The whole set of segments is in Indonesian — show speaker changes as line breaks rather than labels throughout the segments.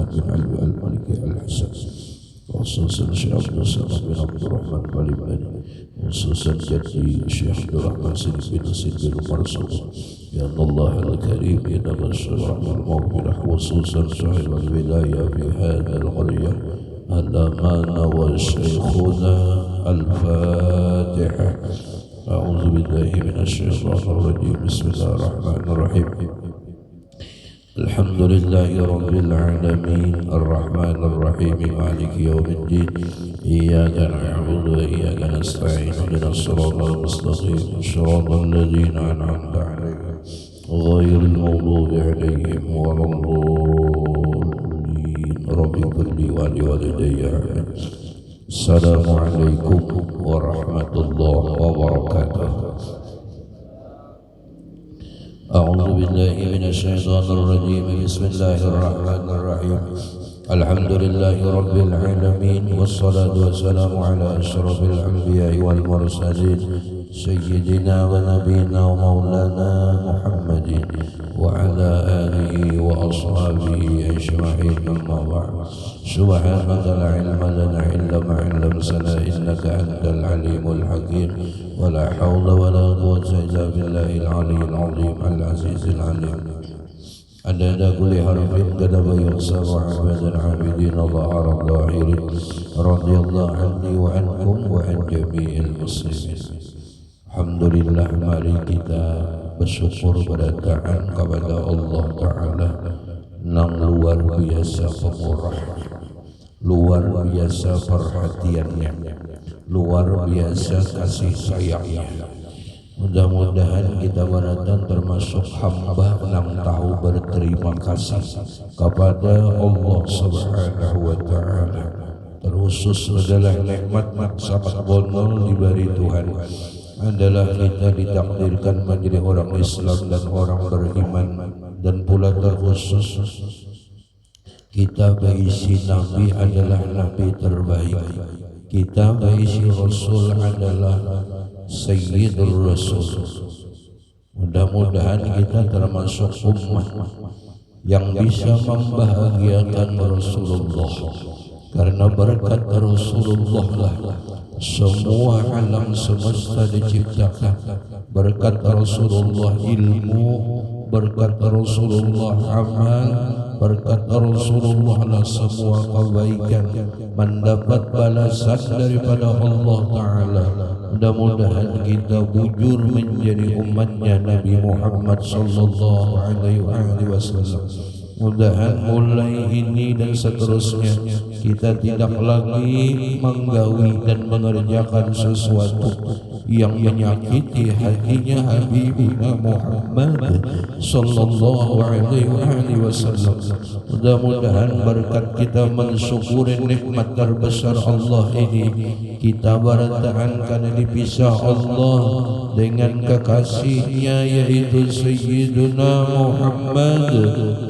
Muhammad bin Ali al-Maliki al-Hasan, khususan Syekh Abdul Samad bin Abdul Rahman Balibani, khususan Jadi Syekh Abdul Rahman Siddiq bin Nasir bin Umar Sultan, Ya Allah al-Karim ya Nabi Rahman Mawbilah, khususan Sahib al-Wilayah fi hadal qaryah al-Amana wa Syekhuna al-Fatihah. A'udzu billahi minasyaitonir rajim. Bismillahirrahmanirrahim. Alhamdulillahi rabbil alamin arrahmanir rahim maliki yaumiddin iyyaka na'budu wa iyyaka nasta'in ihdinas siratal mustaqim siratal ladzina an'amta 'alaihim ghairil maghdubi 'alaihim waladdallin. Rabbi ighfirli wa liwalidayya. Assalamualaikum warahmatullahi wabarakatuh. A'udzu billahi minasyaitonir rajim. Bismillahirrahmanirrahim. Alhamdulillahi rabbil alamin wassalatu wassalamu ala asyrafil anbiya'i wal mursalin sayyidina wa nabiyyina wa maulana Muhammadin wa ala alihi wa ashabihi ajma'in. Amma ba'd. Subhanaka la ilma lana illa ma 'allamtana innaka antal alimul hakim. ولا حول ولا قوة إلا بالله العلي العظيم العزيز العليم. عدد كل حرف كتب يحسب عباد العابدين ظهر الظاهرين. رضي الله عني وعنكم وعن جميع المسلمين. Alhamdulillah, mari kita bersyukur berdaan kepada Allah Ta'ala yang luar biasa pemurah, luar biasa perhatiannya, luar biasa kasih sayangnya. Mudah-mudahan kita berada termasuk hamba yang tahu berterima kasih kepada Allah Subhanahu wa Ta'ala. Terkhusus adalah nikmat sangat bonol diberi Tuhan adalah kita ditakdirkan menjadi orang Islam dan orang beriman, dan pula terkhusus kita berisi Nabi adalah Nabi terbaik. Kita berisi Rasul adalah Sayyidul Rasul. Mudah-mudahan kita termasuk umat yang bisa membahagiakan Rasulullah, karena berkat Rasulullah lah semua alam semesta diciptakan. Berkat Rasulullah ilmu, berkat Rasulullah amal, berkat Rasulullah lah semua kebaikan mendapat balasan daripada Allah Ta'ala. Mudah-mudahan kita bujur menjadi umatnya Nabi Muhammad sallallahu alaihi wasallam. Mudahan mulai ini dan seterusnya kita tidak lagi menggawi dan mengerjakan sesuatu yang menyakiti hatinya Habibina Muhammad sallallahu alaihi wasallam. Mudah-mudahan berkat kita mensyukuri nikmat terbesar Allah ini, kita berataan karena dipisah Allah dengan kekasihnya yaitu Sayyiduna Muhammad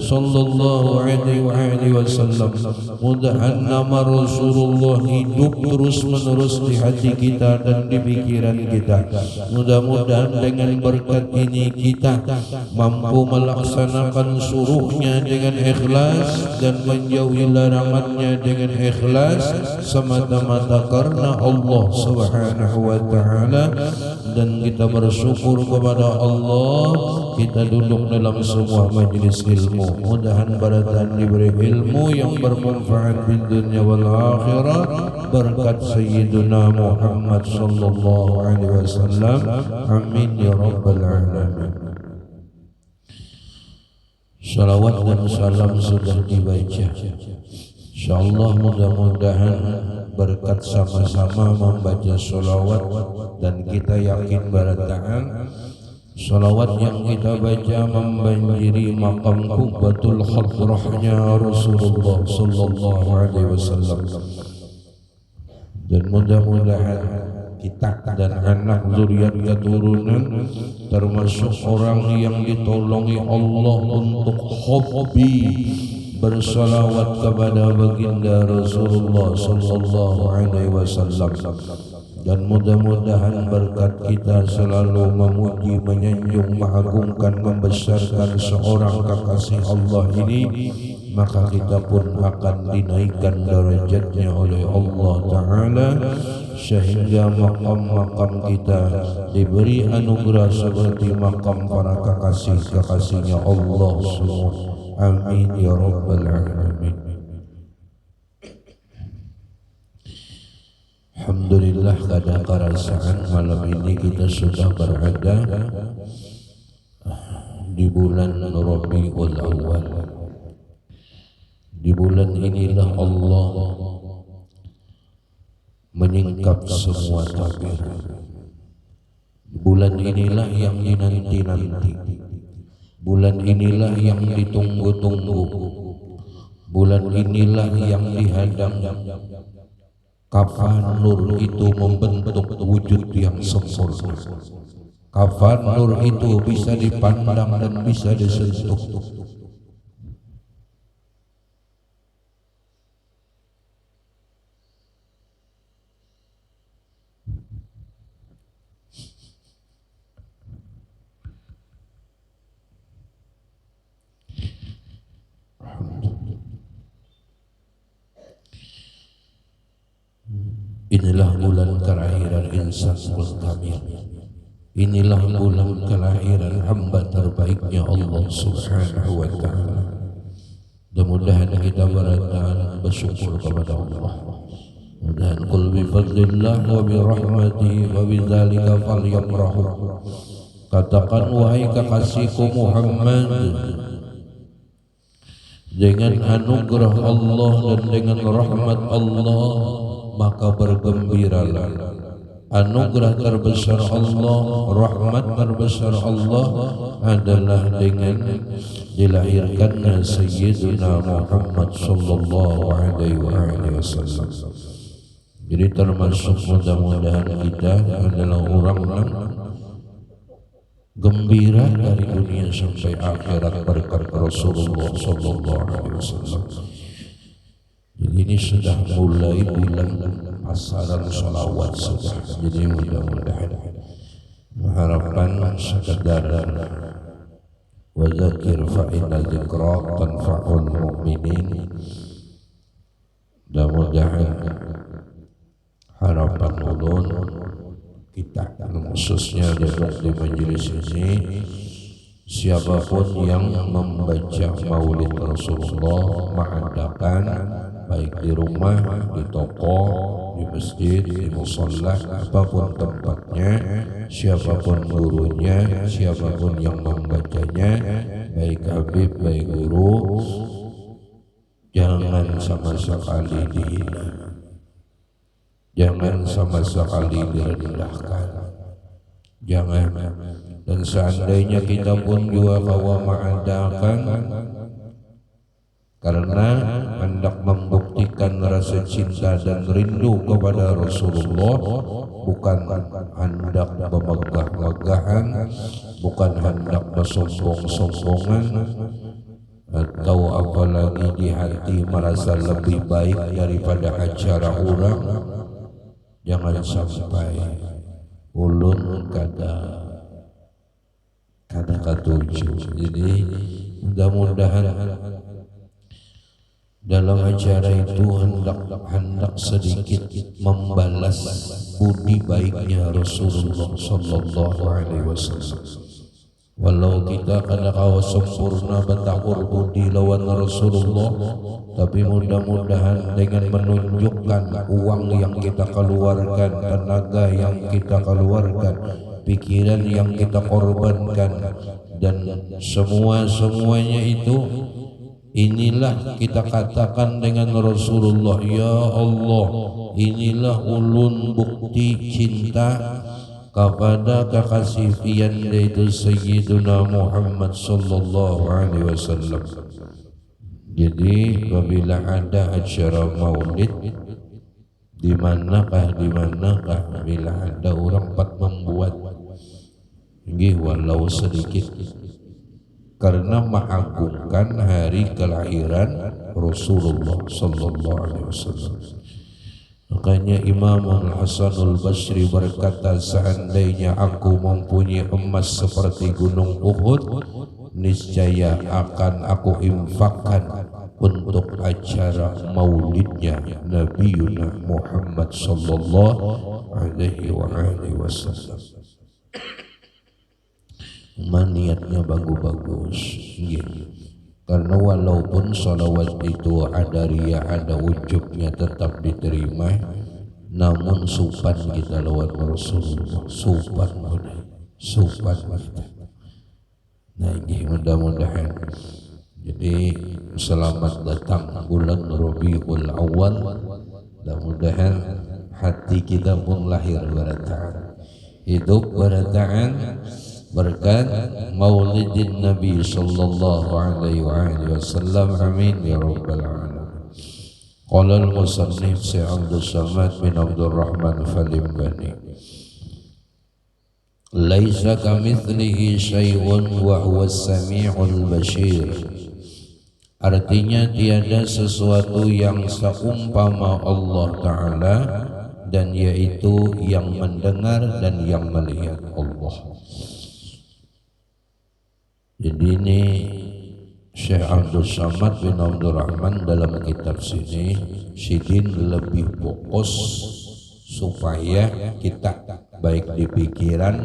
sallallahu alaihi wasallam. Mudahan nama Rasulullah hidup terus menerus di hati kita dan di pikiran kita. Mudah-mudahan dengan berkat ini kita mampu melaksanakan suruhnya dengan ikhlas dan menjauhi larangannya dengan ikhlas semata-mata karena Allah Subhanahu wa Ta'ala. Dan kita bersyukur kepada Allah, kita duduk dalam sebuah majlis ilmu. Mudahan baradan diberi ilmu yang bermanfaat di dunia wal akhirah berkat Sayyiduna Muhammad sallallahu alaihi wasallam. Amin ya rabbal alamin. Salawat dan salam sudah dibaca. Insyaallah mudah-mudahan berkat sama-sama membaca salawat, dan kita yakin barataan salawat yang kita baca membanjiri makam Qubbatul Hadrahnya Rasulullah sallallahu alaihi wasallam. Dan mudah-mudahan kita dan anak zuriat keturunan termasuk orang yang ditolongi Allah untuk hobi bersalawat kepada baginda Rasulullah sallallahu alaihi wasallam. Dan mudah-mudahan berkat kita selalu memuji, menyanjung, mengagungkan, membesarkan seorang kekasih Allah ini maka kita pun akan dinaikkan derajatnya oleh Allah Ta'ala, sehingga makam-makam kita diberi anugerah seperti makam para kekasih-kekasihnya Allah semua. Amin ya rabbal alamin. Alhamdulillah, kada kerasaan malam ini kita sudah berada di bulan Rabiul Awal. Di bulan inilah Allah menyingkap semua takdir. Bulan inilah yang dinanti-nanti. Bulan inilah yang ditunggu-tunggu. Bulan inilah yang dihadang. Kapan nur itu membentuk wujud yang sempurna. Kapan nur itu bisa dipandang dan bisa disentuh. Inilah bulan kelahiran insan mustamil. Inilah bulan kelahiran hamba terbaiknya Allah Subhanahu wa ta'ala. Mudah-mudahan kita berada bersyukur kepada Allah. Mudah-mudahan qul bi fadlillah wa bi rahmatihi wa bi dzalika falyafrahu. Katakan wahai kekasihku Muhammad, dengan anugerah Allah dan dengan rahmat Allah maka bergembiralah. Anugerah terbesar Allah, rahmat terbesar Allah adalah dengan dilahirkannya Sayyidina Muhammad sallallahu alaihi wasallam. Jadi termasuk mudah-mudahan kita adalah orang yang gembira dari dunia sampai akhirat berkat Rasulullah sallallahu alaihi wasallam. Jadi ini sudah mulai bulan pasaran sholawat sudah. Jadi mudah-mudahan mengharapkan sekadar wa dzakir fa inna dzikra tanfa'ul mu'minin. Mudah-mudahan harapan ulun kita khususnya di majelis ini, siapapun yang membaca maulid Rasulullah, mengadakan baik di rumah, di toko, di masjid, di musholla, apapun tempatnya, siapapun gurunya, siapapun yang membacanya, baik habib, baik guru, jangan sama sekali dihina, jangan sama sekali direndahkan, jangan. Dan seandainya kita pun juga bahwa mengadakan karena hendak membuktikan rasa cinta dan rindu kepada Rasulullah, bukan hendak memegah-megahan, bukan hendak bersombong-sombongan, atau apalagi di hati merasa lebih baik daripada acara orang. Jangan sampai ulun kada ketujuh. Jadi mudah-mudahan dalam acara itu hendak sedikit membalas budi baiknya Rasulullah sallallahu alaihi wasallam. Walau kita kada kawa sempurna betakur budi lawan Rasulullah, tapi mudah-mudahan dengan menunjukkan uang yang kita keluarkan, tenaga yang kita keluarkan, pikiran yang kita korbankan, dan semuanya itu, inilah kita katakan dengan Rasulullah, ya Allah, inilah ulun bukti cinta kepada kekasih pian yaitu Sayyiduna Muhammad sallallahu alaihi wasallam. Jadi apabila ada acara maulid di manakah bila ada orang pat membuat walau sedikit karena mengagungkan hari kelahiran Rasulullah sallallahu alaihi wasallam. Makanya Imam Al-Hasan Al-Basri berkata, seandainya aku mempunyai emas seperti gunung Uhud, niscaya akan aku infakkan untuk acara maulidnya Nabiuna Muhammad sallallahu alaihi wasallam. Niatnya bagus-bagus, karena walaupun salawat itu ada riya, ada ujubnya, tetap diterima. Namun sopan kita lewat Rasulullah, sopan kita. Nah ini mudah-mudahan. Jadi selamat datang bulan Rabiul Awal. Mudah-mudahan hati kita pun lahir barataan, hidup barataan berkat maulidin Nabi sallallahu alaihi wasallam. Amin ya rabbal alamin. Qala al-musannif Syekh Abdul Samad bin Abdul Rahman Falimbani, laisa kamitslihi syai'un wa huwa as-sami'ul basir. Artinya tiada sesuatu yang seumpama Allah Ta'ala, dan yaitu yang mendengar dan yang melihat Allah. Jadi ini Syekh Abdul Samad bin Abdul Rahman dalam kitab sini Sidin lebih fokus supaya kita baik di pikiran,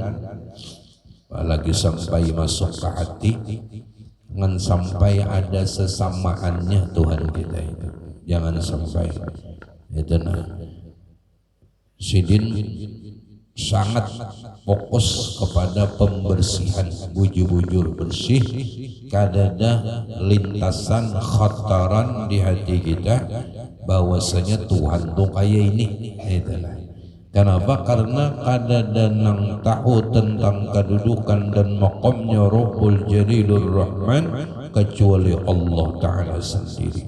apalagi sampai masuk ke hati, jangan sampai ada sesamaannya Tuhan kita itu, jangan sampai itu. Nah, Sidin sangat fokus kepada pembersihan, bujur-bujur bersih kadada lintasan khataran di hati kita bahwasanya Tuhan tuh kayak ini. Itulah kenapa, karena kadada nang tahu tentang kedudukan dan maqamnya Rabbul Jalilur Rahman kecuali Allah Ta'ala sendiri.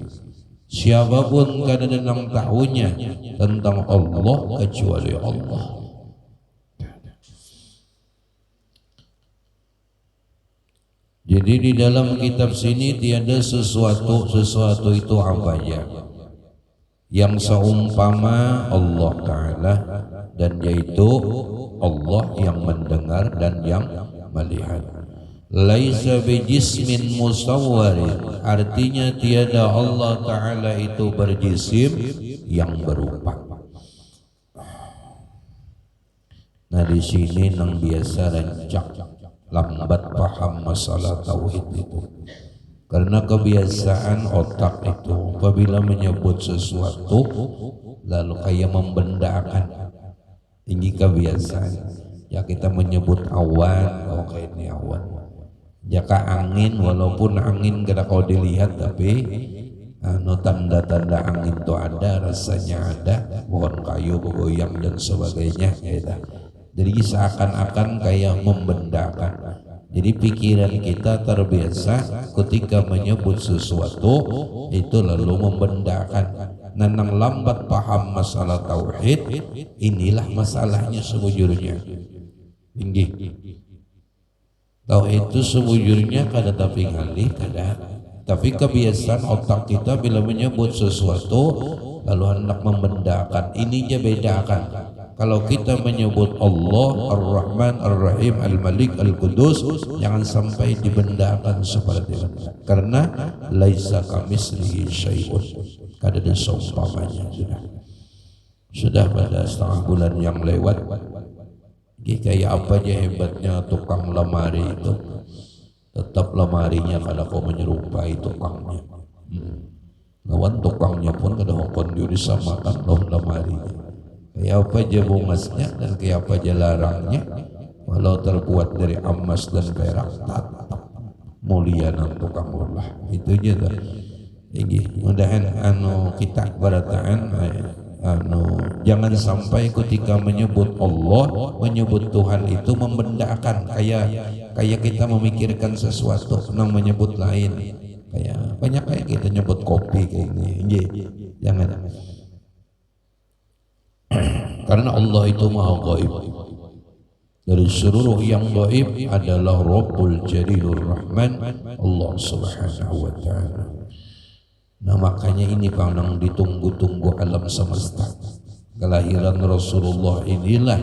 Siapapun kadada nang tahunya tentang Allah kecuali Allah. Jadi di dalam kitab sini tiada sesuatu itu apa aja yang seumpama Allah Ta'ala, dan yaitu Allah yang mendengar dan yang melihat. Laisa bijismin musawwarin, artinya tiada Allah Ta'ala itu berjisim yang berupa. Nah di sini nang biasa rancak lambat paham masalah tauhid itu, karena kebiasaan otak itu apabila menyebut sesuatu lalu kayak membendakan. Ini kebiasaan ya, kita menyebut awan, oh kayak ini awan, jaka angin, walaupun angin kada kau dilihat tapi tanda-tanda angin itu ada, rasanya ada, pohon kayu bergoyang dan sebagainya ya. Jadi seakan-akan kayak membendakan. Jadi pikiran kita terbiasa ketika menyebut sesuatu itu lalu membendakan. Nenang lambat paham masalah tauhid, inilah masalahnya sebujurnya. Tinggi. Tauhid itu sebujurnya kada tapi ngalih kada. Tapi kebiasaan otak kita bila menyebut sesuatu lalu hendak membendakan. Ininya bedakan. Kalau kita menyebut Allah Ar-Rahman Ar-Rahim Al-Malik Al-Qudus, jangan sampai dibendakan seperti itu, karena laisa kamitslihi syai'un, kada ada seumpamanya. Sudah pada setengah bulan yang lewat, kayak apa aja hebatnya tukang lemari itu, tetap lemarinya kada kau menyerupai tukangnya. Lawan tukangnya pun kada hokon disamakan lawan lemarinya. Kayak apa aja bungasnya dan kayak apa aja larangnya, walau terbuat dari emas dan perak, tetap mulia nang tukang ulah. Itu aja dah. Ini mudahan kita barataan jangan sampai ketika menyebut Allah, menyebut Tuhan itu membendakan, kayak kita memikirkan sesuatu nang menyebut lain. Kayak banyak kayak kita nyebut kopi kayak ini. Jangan. Karena Allah itu maha gaib. Dari seluruh yang gaib adalah Rabbul Jalilur Rahman, Allah Subhanahu wa ta'ala. Nah makanya ini pandang ditunggu-tunggu alam semesta. Kelahiran Rasulullah inilah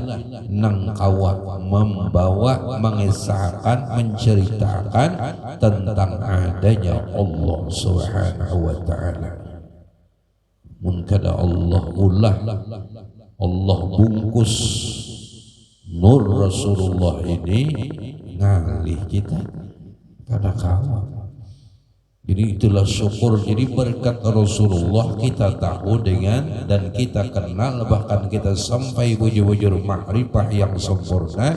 nang kawat membawa, mengisahkan, menceritakan tentang adanya Allah Subhanahu wa ta'ala. Munkada Allah ulah, Allah bungkus nur Rasulullah ini ngalih kita pada kawat. Jadi itulah syukur. Jadi berkat Rasulullah kita tahu dengan dan kita kenal, bahkan kita sampai bujur-bujur makrifah yang sempurna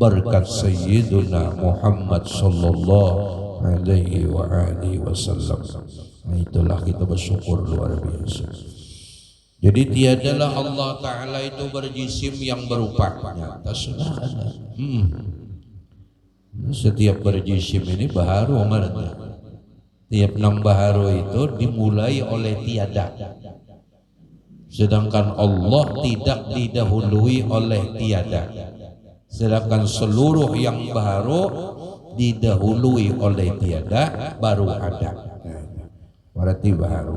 berkat Sayyiduna Muhammad sallallahu alaihi wa alihi wasallam. Nah, itulah kita bersyukur luar biasa. Jadi tiadalah Allah Ta'ala itu berjisim yang berupa nyata, sudah ada. Setiap berjisim ini baharu amarnya. Tiap nang baharu itu dimulai oleh tiada. Sedangkan Allah tidak didahului oleh tiada. Sedangkan seluruh yang baharu didahului oleh tiada, baru ada. Berarti baharu.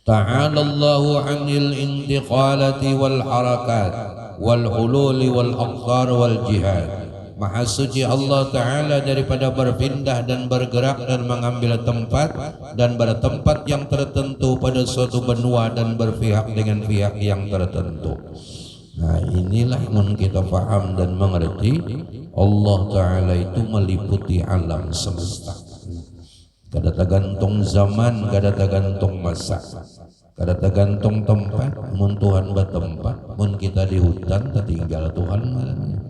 Ta'ala Allahu 'anil intiqalati wal harakat wal hululi wal aqdar wal jihad. Maha suci Allah Ta'ala daripada berpindah dan bergerak dan mengambil tempat dan bertempat yang tertentu pada suatu benua dan berpihak dengan pihak yang tertentu. Nah, inilah yang kita faham dan mengerti. Allah Ta'ala itu meliputi alam semesta. Kada tergantung zaman, kada tergantung masa, kada tergantung tempat. Mun Tuhan bertempat, mun kita di hutan tertinggal Tuhan malamnya.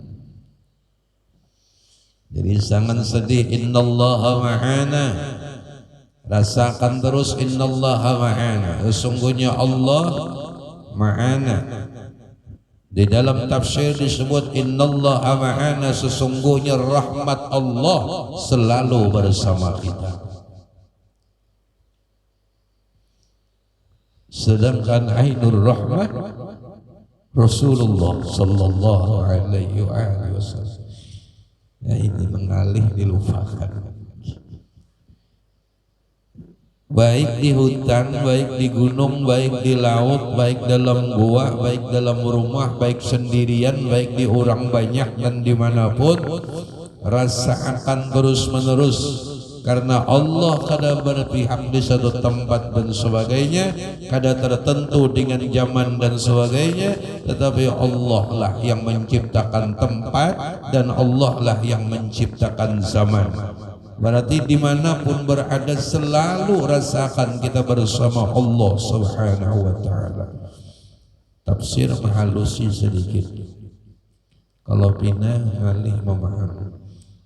Jadi jangan sedih, innallaha ma'ana. Rasakan terus innallaha ma'ana. Sesungguhnya Allah ma'ana. Di dalam tafsir disebut innallaha ma'ana, sesungguhnya rahmat Allah selalu bersama kita. Sedangkan ainur rahmah Rasulullah sallallahu alaihi wasallam. Ya, ini mengalih dilupakan. Baik di hutan, baik di gunung, baik di laut, baik dalam gua, baik dalam rumah, baik sendirian, baik di orang banyak dan dimanapun, rasakan terus menerus. Karena Allah kada berpihak di satu tempat dan sebagainya, kada tertentu dengan zaman dan sebagainya, tetapi Allah lah yang menciptakan tempat dan Allah lah yang menciptakan zaman. Berarti dimanapun berada selalu rasakan kita bersama Allah Subhanahu wa ta'ala. Tafsir menghalusi sedikit, kalau pindah alih memahami.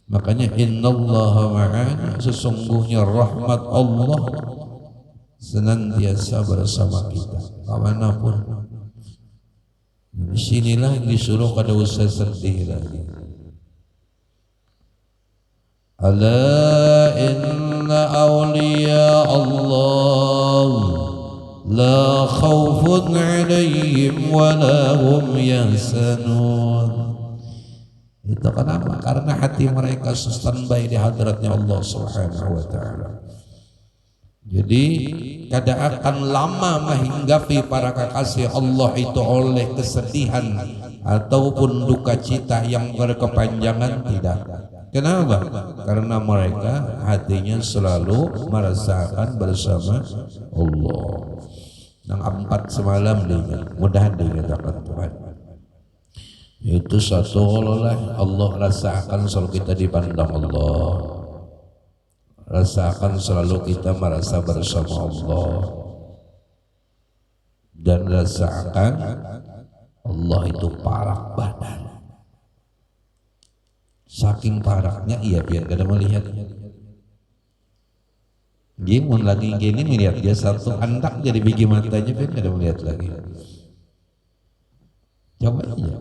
Makanya innallaha ma'ana, sesungguhnya rahmat Allah senantiasa bersama kita kemanapun. Di sinilah disuruh kada usah sedih lagi. Ala inna awliya Allah la khawfun alaihim wa la hum yahzanun. Itu kenapa? Karena hati mereka standby di hadratnya Allah Subhanahu wa ta'ala. Jadi kada akan lama menghinggapi para kekasih Allah itu oleh kesedihan ataupun duka cita yang berkepanjangan, tidak. Kenapa? Karena mereka hatinya selalu merasakan bersama Allah. Yang 4 semalam diingat, mudah diingatkan Tuhan. Itu satu olah Allah rasakan selalu kita dipandang Allah, rasakan selalu kita merasa bersama Allah, dan rasakan Allah itu parak badan. Saking paraknya iya biar kada melihat. Gimun lagi gini melihat dia satu andak jadi biji matanya biar kada melihat lagi. Coba aja.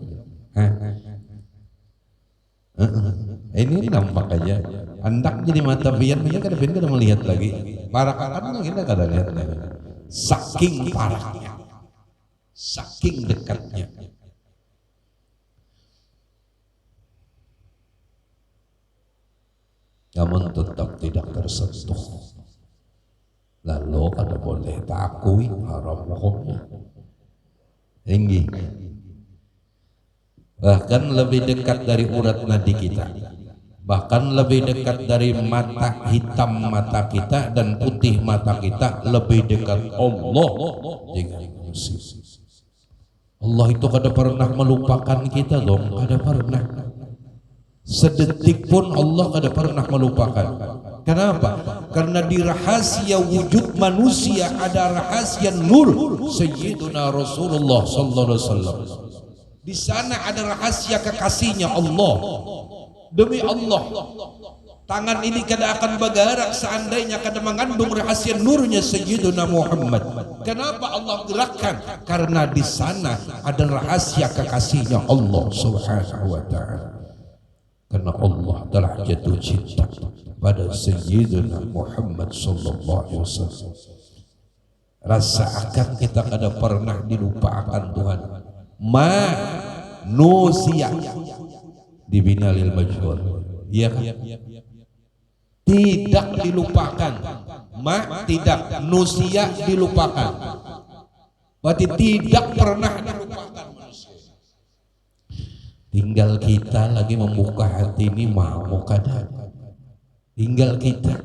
Ini nampak aja andak jadi mata pian punya kada melihat lagi, parak akan kita kada lihat lagi. Saking paraknya, saking dekatnya. Namun tetap tidak tersentuh. Lalu kada boleh takui haram hukumnya. Tinggi. Bahkan lebih dekat dari urat nadi kita, bahkan lebih dekat dari mata hitam mata kita dan putih mata kita, lebih dekat Allah dengan manusia. Allah itu kada pernah melupakan kita dong, kada pernah. Sedetik pun Allah kada pernah melupakan. Kenapa? Karena di rahasia wujud manusia ada rahasia nur Sayyiduna Rasulullah sallallahu alaihi wasallam. Di sana ada rahasia kekasihnya Allah. Demi Allah, tangan ini kada akan bergerak seandainya kada mengandung rahasia nurnya Sayyiduna Muhammad. Kenapa Allah gerakkan? Karena di sana ada rahasia kekasihnya Allah Subhanahu wa taala. Karena Allah telah jatuh cinta pada Sayyiduna Muhammad sallallahu alaihi wasallam. Rasa akan kita kada pernah dilupakan Tuhan. Manusia dibina lil majhul, iya kan? Tidak dilupakan. Tidak, nusia dilupakan. Berarti tidak pernah dilupakan manusia. Tinggal kita lagi membuka hati ini mau kada. Tinggal kita.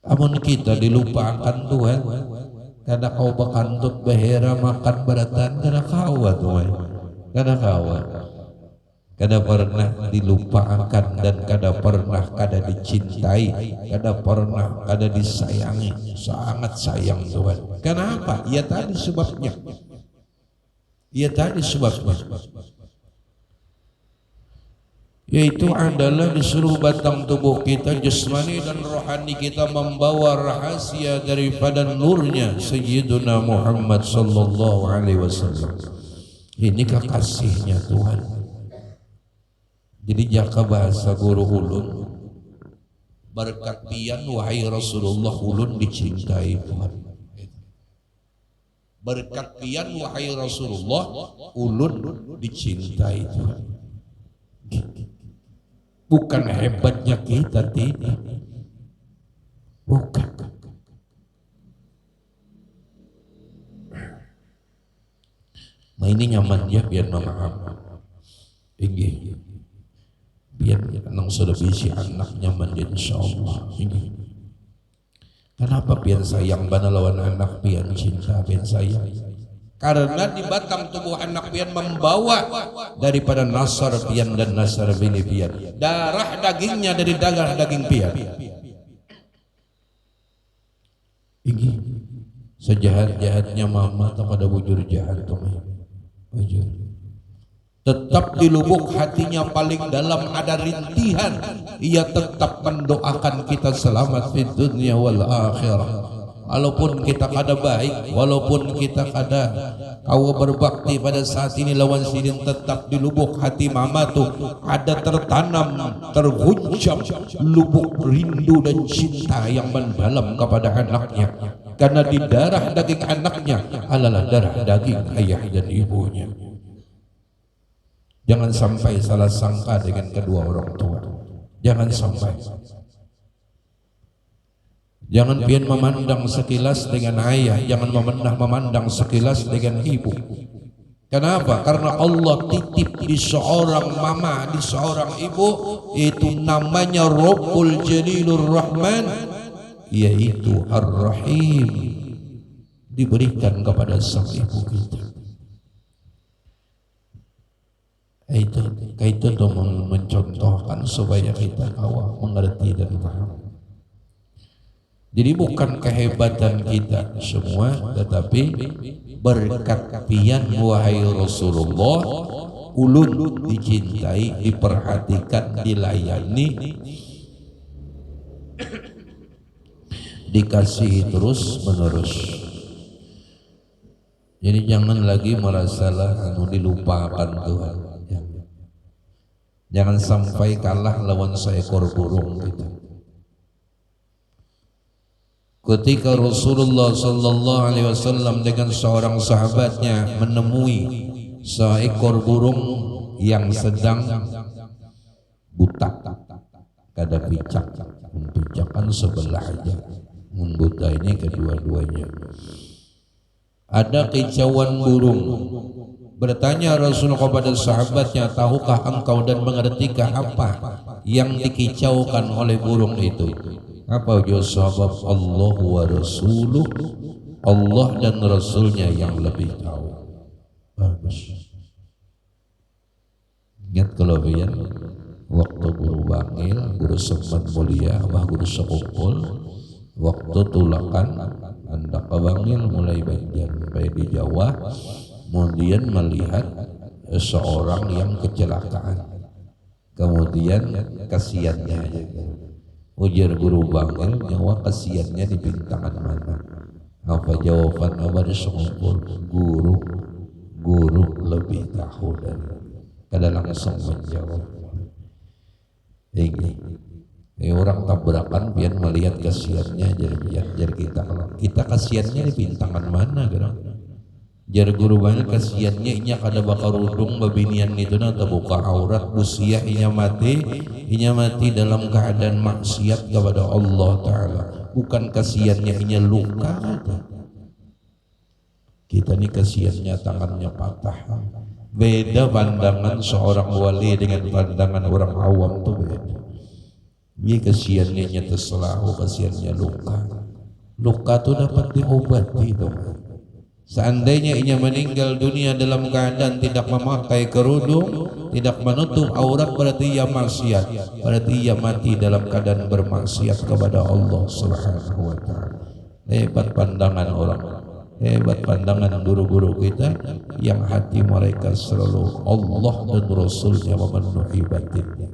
Amun kita dilupakan Tuhan, kada kau bakantut behera makan beratan, kada kawa Tuhan, kada kawa. Kada pernah dilupakan dan kada pernah kada dicintai, kada pernah kada disayangi. Sangat sayang Tuhan. Kenapa? Ya tadi sebabnya. Ya tadi sebabnya. Yaitu adalah di seluruh batang tubuh kita, jasmani dan rohani kita membawa rahasia daripada nurnya Sayyiduna Muhammad sallallahu alaihi wasallam. Ini kekasihnya Tuhan. Jadi jaka bahasa guru ulun, berkat pian wahai Rasulullah ulun dicintai Tuhan. Berkat pian wahai Rasulullah ulun dicintai Tuhan. Bukan hebatnya kita, tidak. Bukan. Nah ini nyaman ya biar memaham. Ini biar nang sudah bisi anak nyaman insyaallah. Ini kenapa biar sayang bana lawan anak biar cinta biar sayang. Karena di batang tubuh anak pian membawa daripada nasar pian dan nasar bini pian, darah dagingnya dari darah daging pian. Ini sejahat-jahatnya mama kepada bujur jahat tuh, bujur. Tetap di lubuk hatinya paling dalam ada rintihan, ia tetap mendoakan kita selamat di dunia wal akhirah. Walaupun kita kada baik, walaupun kita kada kau berbakti pada saat ini lawan sidin, tetap di lubuk hati mama tuh ada tertanam, terhujam lubuk rindu dan cinta yang mendalam kepada anaknya. Karena di darah daging anaknya adalah darah daging ayah dan ibunya. Jangan sampai salah sangka dengan kedua orang tua. Jangan sampai. Jangan pian memandang sekilas dengan ayah, jangan memandang sekilas dengan ibu. Kenapa? Karena Allah titip di seorang mama, di seorang ibu, itu namanya Rabbul Jalilur Rahman, yaitu Ar-Rahim, diberikan kepada sang ibu kita. Itu untuk mencontohkan supaya kita mengerti dan paham. Jadi bukan kehebatan kita semua, tetapi berkat pian wahai Rasulullah ulun dicintai, diperhatikan, dilayani, dikasihi terus menerus. Jadi jangan lagi merasalah dilupakan Tuhan. Jangan sampai kalah lawan seekor burung kita. Ketika Rasulullah sallallahu alaihi wasallam dengan seorang sahabatnya menemui seekor burung yang sedang buta, kada picak, mempicakan sebelah aja, membuta ini kedua-duanya. ada kicauan burung. Bertanya Rasul kepada sahabatnya, tahukah engkau dan mengertikah apa yang dikicaukan oleh burung itu? Apa jawab sahabat? Allah wa rasuluh, Allah dan Rasulnya yang lebih tahu. Bagus. Ingat kalau biar waktu guru bangil, guru semat mulia, abah guru sekumpul, waktu tulakan anda kabangil mulai banjir sampai di Jawa, kemudian melihat seorang yang kecelakaan, kemudian kasihannya aja. Ujar guru bangil, nyawa kasihannya di bintangan mana? Apa jawaban abah di sekumpul? Guru lebih tahu dari. Kada langsung menjawab. Ini orang tabrakan biar melihat kasihannya jadi kita kasihannya di bintangan mana kan? Jadi guru banyak kasihannya inya kada bakal rudung babinian itu nata buka aurat usia inya mati dalam keadaan maksiat kepada Allah Taala. Bukan kasihannya inya luka. Kita ini kasihannya tangannya patah. Beda pandangan seorang wali dengan pandangan orang awam tuh beda. Ini kasihannya nyata selahu, kasihannya luka. Luka tuh dapat diobati tuh. Seandainya ia meninggal dunia dalam keadaan tidak memakai kerudung, tidak menutup aurat, berarti ia maksiat. Berarti ia mati dalam keadaan bermaksiat kepada Allah Subhanahu wa taala. Hebat pandangan orang. Hebat pandangan guru-guru kita yang hati mereka selalu Allah dan Rasulnya memenuhi batinnya.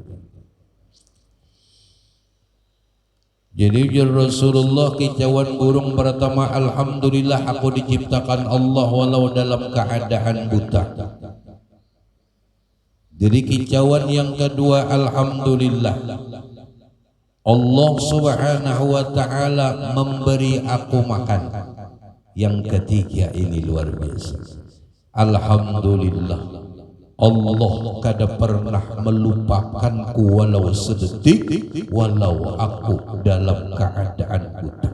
Jadi Rasulullah kicauan burung pertama, alhamdulillah aku diciptakan Allah walau dalam keadaan buta. Jadi kicauan yang kedua, alhamdulillah Allah Subhanahu wa taala memberi aku makan. Yang ketiga ini luar biasa. Alhamdulillah Allah kada pernah melupakanku walau sedetik, walau aku dalam keadaan buta.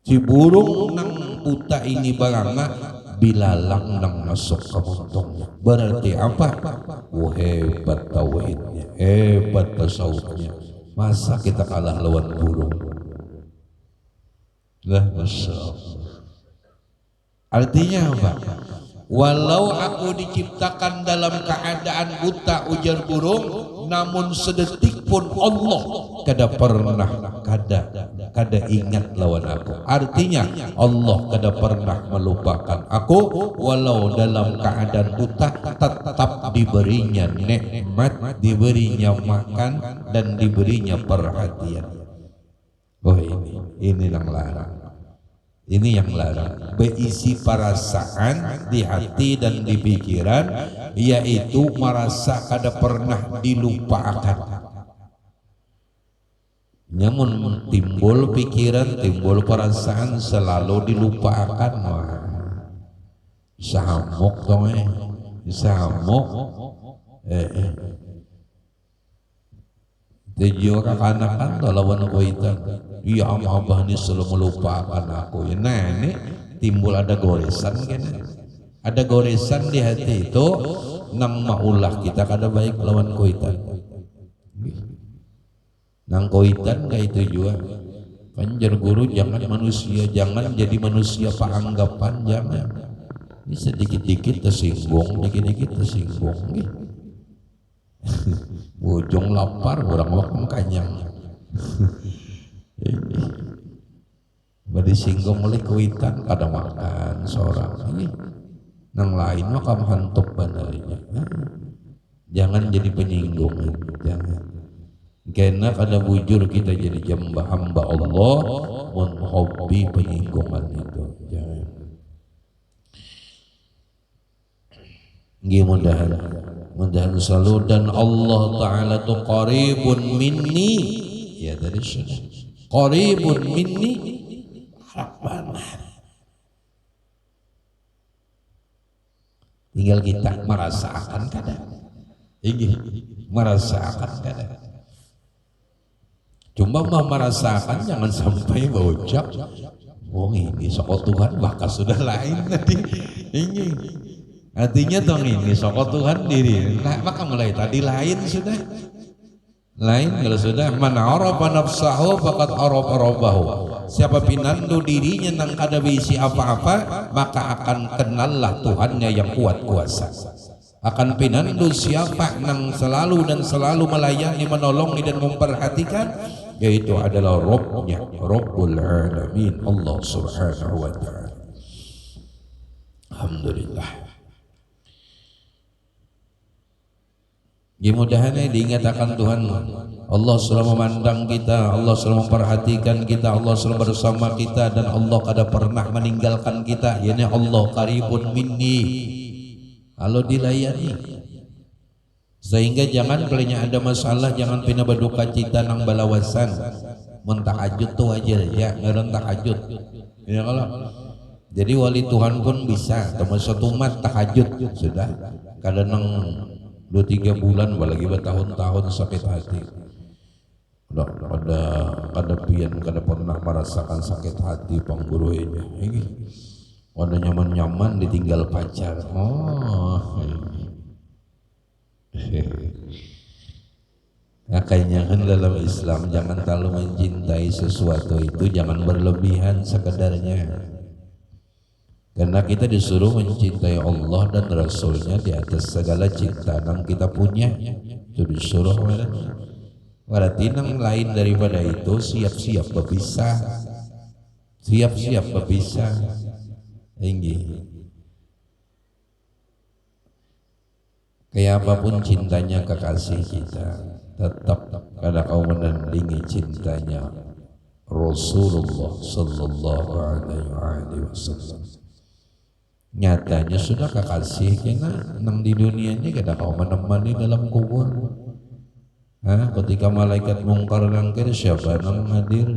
Si burung nang buta ini barangnya bilalang nang masuk ke montongnya. Berarti apa? Oh, hebat tauhidnya, hebat tasawufnya. Masa kita kalah lawan burung? Lah, Masya Allah. Artinya apa? Walau aku diciptakan dalam keadaan buta, ujar burung, namun sedetik pun Allah kada pernah kada ingat lawan aku. Artinya Allah kada pernah melupakan aku walau dalam keadaan buta, tetap diberinya nikmat, diberinya makan dan diberinya perhatian. Oh, ini yang larang. Ini yang larang, berisi perasaan di hati dan di pikiran, yaitu merasa kada pernah dilupakan. Namun timbul pikiran, timbul perasaan selalu dilupakan. Samuk dong samuk. Tujuh kakanakan lawan kuitan. Iya abah ini selalu melupakan aku ya. Nah ini timbul ada goresan kan? Ada goresan di hati itu, nang maulah kita kada baik lawan kuitan. Nang kuitan kayak itu juga. Panjar guru jangan manusia, jangan jadi manusia panganggapan, jangan. Ini sedikit-dikit tersinggung, dikit-dikit tersinggung. Bujung lapar, orang waktu kanyang. Ini disinggung oleh kuitan kada makan seorang ini nang lain mah kamu hantuk banarinya. Jangan jadi penyinggung, jangan. Karena kada bujur kita jadi hamba Allah menhobi penyinggungan itu. Jangan. Mudah-mudahan selalu, dan Allah Ta'ala tu qaribun minni, ya dari sini qaribun minni tinggal kita merasakan kada, merasakan kada. Cuma merasakan, jangan sampai bocap
Oh ini soko Tuhan maka sudah lain tadi. Ini artinya dong ini soko Tuhan diri. Nah, maka mulai tadi lain sudah. Lain kalau sudah man arafa nafsahu faqad arafa rabbahu. Siapa pinandu dirinya nang kada bisi apa-apa, maka akan kenallah Tuhannya yang kuat kuasa. Akan pinandu siapa nang selalu dan selalu melayani, menolongi dan memperhatikan, yaitu adalah Rabbnya, Rabbul Alamin, Allah Subhanahu wa ta'ala. Alhamdulillah. Mudah-mudahan diingat akan Tuhan. Allah selalu memandang kita, Allah selalu memperhatikan kita, Allah selalu bersama kita, dan Allah kada pernah meninggalkan kita. Yani Allah qaribun minni. Kalau dilayani, sehingga jangan pelenya ada masalah, jangan pina berduka cita nang balawasan. Mun tahajud tuh aja ya, ngeureun tahajud. Ya kalau jadi wali Tuhan pun bisa, termasuk umat tahajud sudah. Kada nang 2-3 bulan apalagi bertahun-tahun sakit hati. Kada pian kada pernah merasakan sakit hati panggurunya. Ini kada nyaman-nyaman ditinggal pacar. Makanya kan dalam Islam jangan terlalu mencintai sesuatu itu, jangan berlebihan sekedarnya. Karena kita disuruh mencintai Allah dan Rasulnya di atas segala cinta yang kita punya. Itu disuruh. Berarti yang lain daripada itu siap-siap berpisah. Siap-siap berpisah. Tinggi. Kayak apapun cintanya kekasih kita, tetap kada kau menandingi cintanya Rasulullah Sallallahu Alaihi Wasallam. Nyatanya sudah kekasih kena nang di dunia ini kada kau menemani dalam kubur. Ketika malaikat mungkar nangkir, siapa nang hadir?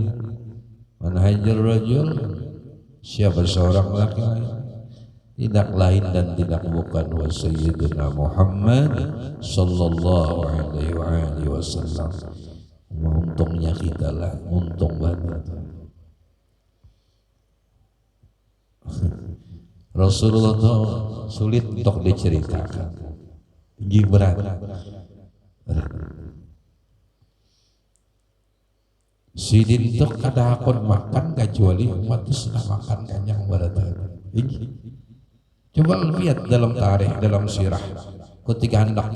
Man hajar rajul, siapa seorang laki-laki? Tidak lain dan tidak bukan wa sayyidina Muhammad sallallahu alaihi wasallam. Untungnya kita lah, untung banget. Rasulullah itu sulit untuk diceritakan, berat. Sidin itu kada akon makan kecuali umat itu sudah makan kenyang berat. Coba lihat dalam tarikh, dalam sirah, ketika hendak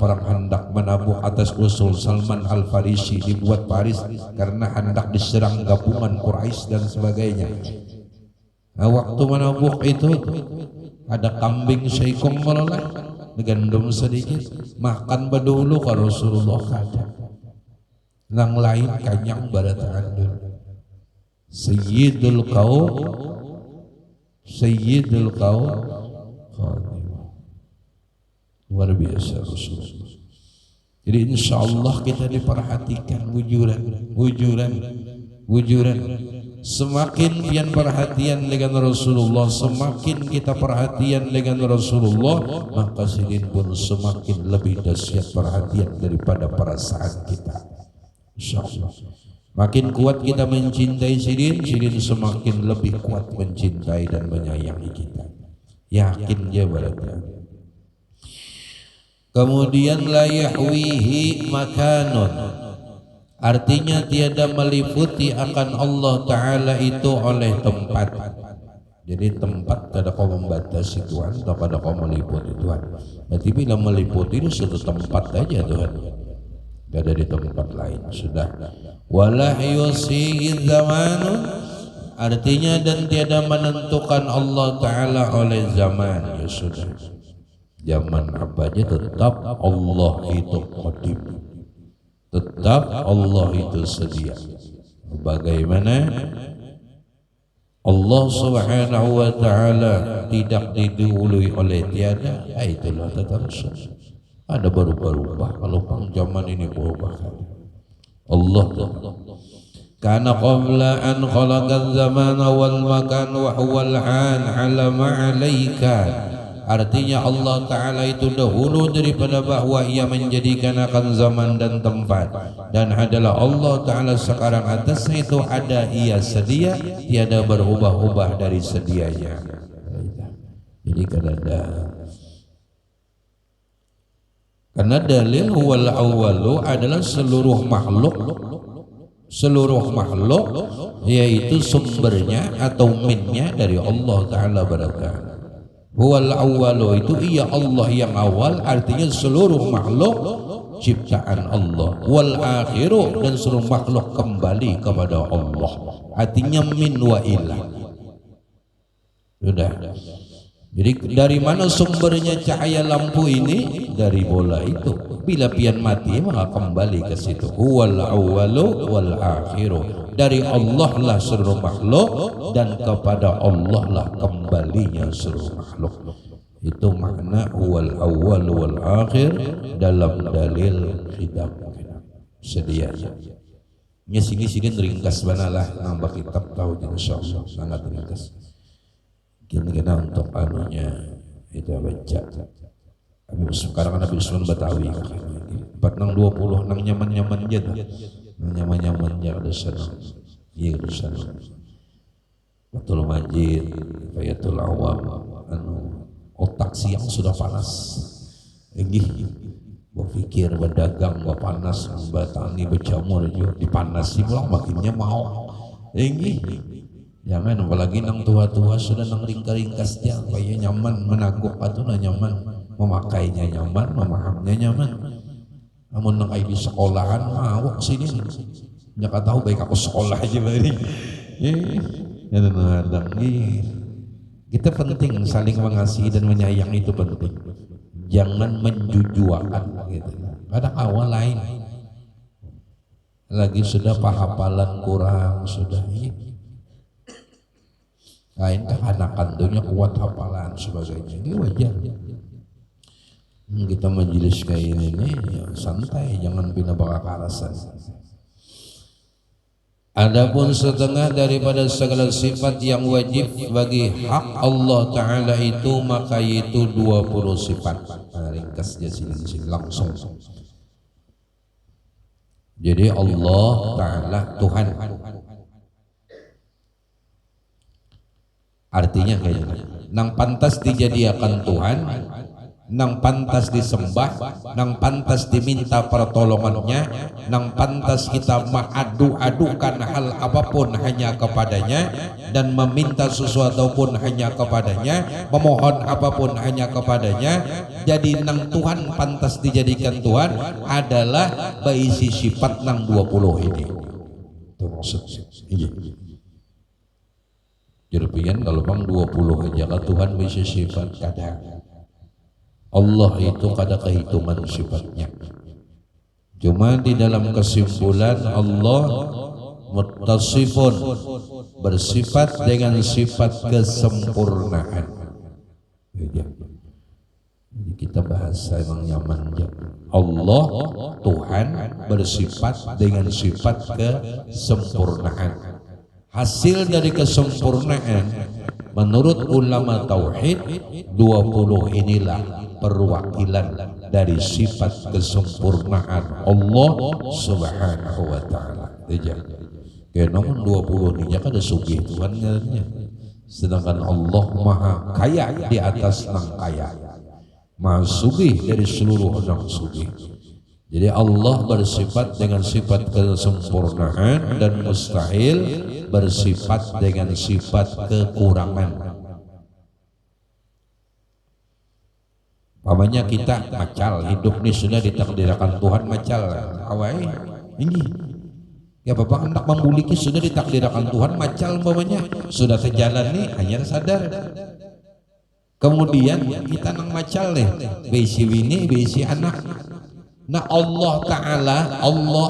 menabuh atas usul Salman Al-Farisi dibuat Paris karena hendak diserang gabungan Quraisy dan sebagainya. Nah, waktu menabuh itu ada kambing seikong meleleh, gandum sedikit, makan bedulu ke Rasulullah kada. Nang lain kanyang barataan dulu. Sayyidul Qaum luar biasa Rasulullah. Jadi insya Allah kita diperhatikan wujuran. Semakin pian perhatian dengan Rasulullah, semakin kita perhatian dengan Rasulullah, maka sidin pun semakin lebih dahsyat perhatian daripada perasaan kita. Insya Allah. Makin kuat kita mencintai sidin semakin lebih kuat mencintai dan menyayangi kita. Yakin dia berarti. Kemudian la yahwihi makanun, artinya tiada meliputi akan Allah Ta'ala itu oleh tempat. Jadi tempat kada kau membatasi Tuhan, atau kada kau meliputi Tuhan. Berarti bila meliputi itu satu tempat aja Tuhan, kada di tempat lain. Sudah. Wala yusihi zamanu, artinya dan tiada menentukan Allah Ta'ala oleh zaman. Ya sudah, zaman apa aja tetap Allah itu qadim, tetap Allah itu sedia. Bagaimana Allah Subhanahu wa Ta'ala tidak didahului oleh tiada, itulah tata rasul. Ada berubah-ubah, kalau pang zaman ini berubah. Allah kana qabla an khalaqaz zamana wal makan wa huwal an ala ma'alaika, Artinya Allah Ta'ala itu dahulu daripada bahwa ia menjadikan akan zaman dan tempat, dan adalah Allah Ta'ala sekarang atasnya itu ada, ia sedia, tiada berubah-ubah dari sedianya. Jadi karena dalil huwal awwalu adalah seluruh makhluk yaitu sumbernya atau minnya dari Allah Ta'ala berkata. Huwal awwalu itu ia Allah yang awal, artinya seluruh makhluk ciptaan Allah. Wal akhiru, dan seluruh makhluk kembali kepada Allah, artinya min wa ilah. Sudah. Jadi dari mana sumbernya cahaya lampu ini? Dari bola itu. Bila pian mati maka kembali ke situ. Huwal awwalu wal akhiru. Dari Allah lah seluruh makhluk, dan kepada Allah lah kembalinya seluruh makhluk. Itu makna huwal awwalu wal akhir dalam dalil kitab sedianya. Nya sini ringkas banalah nambah kitab tahu insyaallah sangat ringkas. Kira-kira untuk anunya itu baca. Sekarang kan Nabi Usman Batawi 4/20 nang nyaman-nyaman aja tuh. Nyaman-nyaman aja ada sana. Iya ada sana. Fathul Majid, Fayatul Awam, otak siang sudah panas. Berpikir, berdagang, berpanas, bertani, berjamur juga dipanasi pulang makinnya mau. Jangan apalagi nang tua-tua sudah nang ringkas dia supaya nyaman menangguk atau nyaman memakainya nyaman, memahaminya nyaman. Namun nang di sekolahan mawak sini. Jangan tahu baik aku sekolah aja bari. Kita penting saling mengasihi dan menyayangi, itu penting. Jangan menjujuakan gitu. Kadang awal lain. Lagi sudah pahapalan kurang sudah lain kehanakan dunia kuat hafalan sebagainya, ini wajar. Kita majelis kayak ini ya santai, jangan bina bakarasan. Adapun setengah daripada segala sifat yang wajib bagi hak Allah Ta'ala itu, maka itu 20 sifat. Ringkasnya sini langsung. Jadi Allah Ta'ala Tuhan. Artinya kayak nang pantas dijadikan Tuhan, nang pantas disembah, nang pantas diminta pertolongannya, nang pantas kita mengadu-adukan hal apapun hanya kepadanya, dan meminta sesuatu pun hanya kepadanya, memohon apapun hanya kepadanya. Jadi nang Tuhan pantas dijadikan Tuhan adalah berisi sifat nang 20 ini. Itu maksudnya. Jerpian kalau bang 20 aja kan Tuhan bisa sifat kadang. Allah itu kada kehitungan sifatnya. Cuma di dalam kesimpulan Allah muttasifun, bersifat dengan sifat kesempurnaan. Jadi kita bahasa emang nyaman aja. Allah Tuhan bersifat dengan sifat kesempurnaan. Hasil dari kesempurnaan menurut ulama tauhid 20 inilah perwakilan dari sifat kesempurnaan Allah Subhanahu wa taala. Kayak nomor 20 ini kan ada sugih Tuhan nya. Sedangkan Allah Maha Kaya di atas nang kaya. Maha sugih dari seluruh orang sugih. Jadi Allah bersifat dengan sifat kesempurnaan dan mustahil bersifat dengan sifat kekurangan. Pamannya kita macal, hidup ini sudah ditakdirkan Tuhan macal. Awai ini ya bapak hendak membuliki sudah ditakdirkan Tuhan macal, pamannya sudah terjalan nih hanya sadar. Kemudian kita nang macal nih, besi wini, besi anak. Nah Allah Ta'ala, Allah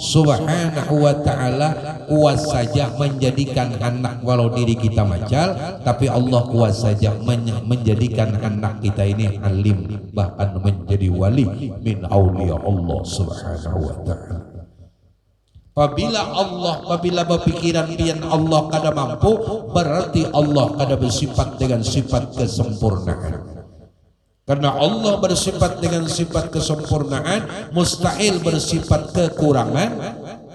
Subhanahu wa Ta'ala kuat saja menjadikan anak walau diri kita macal, tapi Allah kuat saja menjadikan anak kita ini alim, bahkan menjadi wali min auliya Allah Subhanahu wa Ta'ala. Apabila berpikiran pian Allah kada mampu, berarti Allah kada bersifat dengan sifat kesempurnaan. Karena Allah bersifat dengan sifat kesempurnaan, mustahil bersifat kekurangan.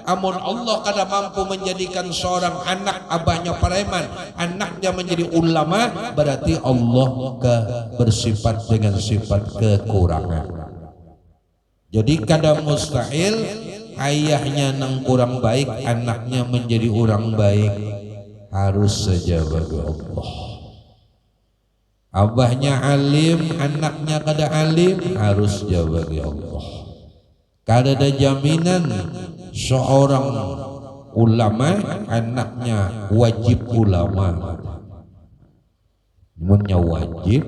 Amun Allah kada mampu menjadikan seorang anak abahnya preman, anaknya menjadi ulama, berarti Allah bersifat dengan sifat kekurangan. Jadi kada mustahil ayahnya nang kurang baik, anaknya menjadi orang baik. Harus saja bagi Allah. Abahnya alim, anaknya kada alim, harus saja bagi Allah. Kada ada jaminan seorang ulama anaknya wajib ulama. Munnya wajib,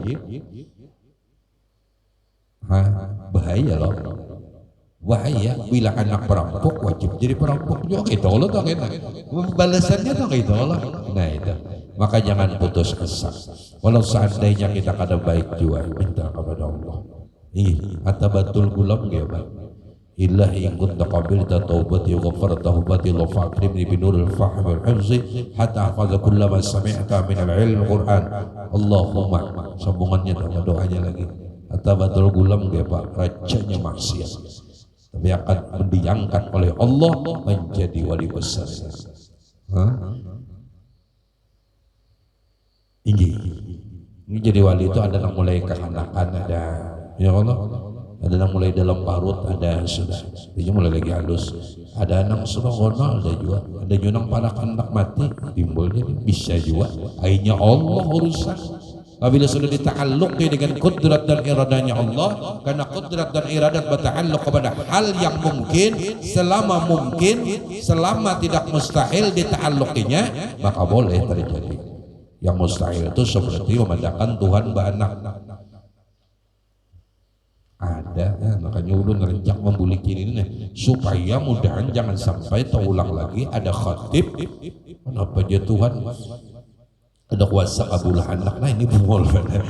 bahaya loh. Bahaya bila anak perampok wajib jadi perampok juga gitu loh, tuh kita balasannya tuh gitu loh. Nah itu, maka jangan putus asa. Walau seandainya kita kada baik juga, minta kepada Allah. Atabatul gulam ya Pak. Ilahi in kunta qabilta taubati wa ghafarta taubati wa fa'akrimni bi nuril fahmi wal hifzi hatta ahfaza kullama sami'ta min al-ilm Qur'an. Allahumma, sambungannya sama doanya lagi. Atabatul gulam ya Pak, rajanya maksiat tapi akan diangkat oleh Allah menjadi wali besar. Ini jadi wali itu ada yang mulai kehanakan, ada ya Allah, ada yang mulai dalam parut, ada sudah dia mulai lagi halus, ada yang sudah gonol, ada juga ada yang para anak mati timbulnya bisa juga akhirnya Allah urusan. Apabila sudah dita'alluqi dengan kudrat dan iradanya Allah, karena kudrat dan iradat berta'alluq kepada hal yang mungkin, selama tidak mustahil dita'alluqinya, maka boleh terjadi. Yang mustahil itu seperti memandangkan Tuhan beranak. Ada, makanya ulun ngerenjak membulikin ini nih, supaya mudahan jangan sampai terulang lagi ada khatib, kenapa dia Tuhan ada kuasa kabulah anak. Nah ini bungol benar.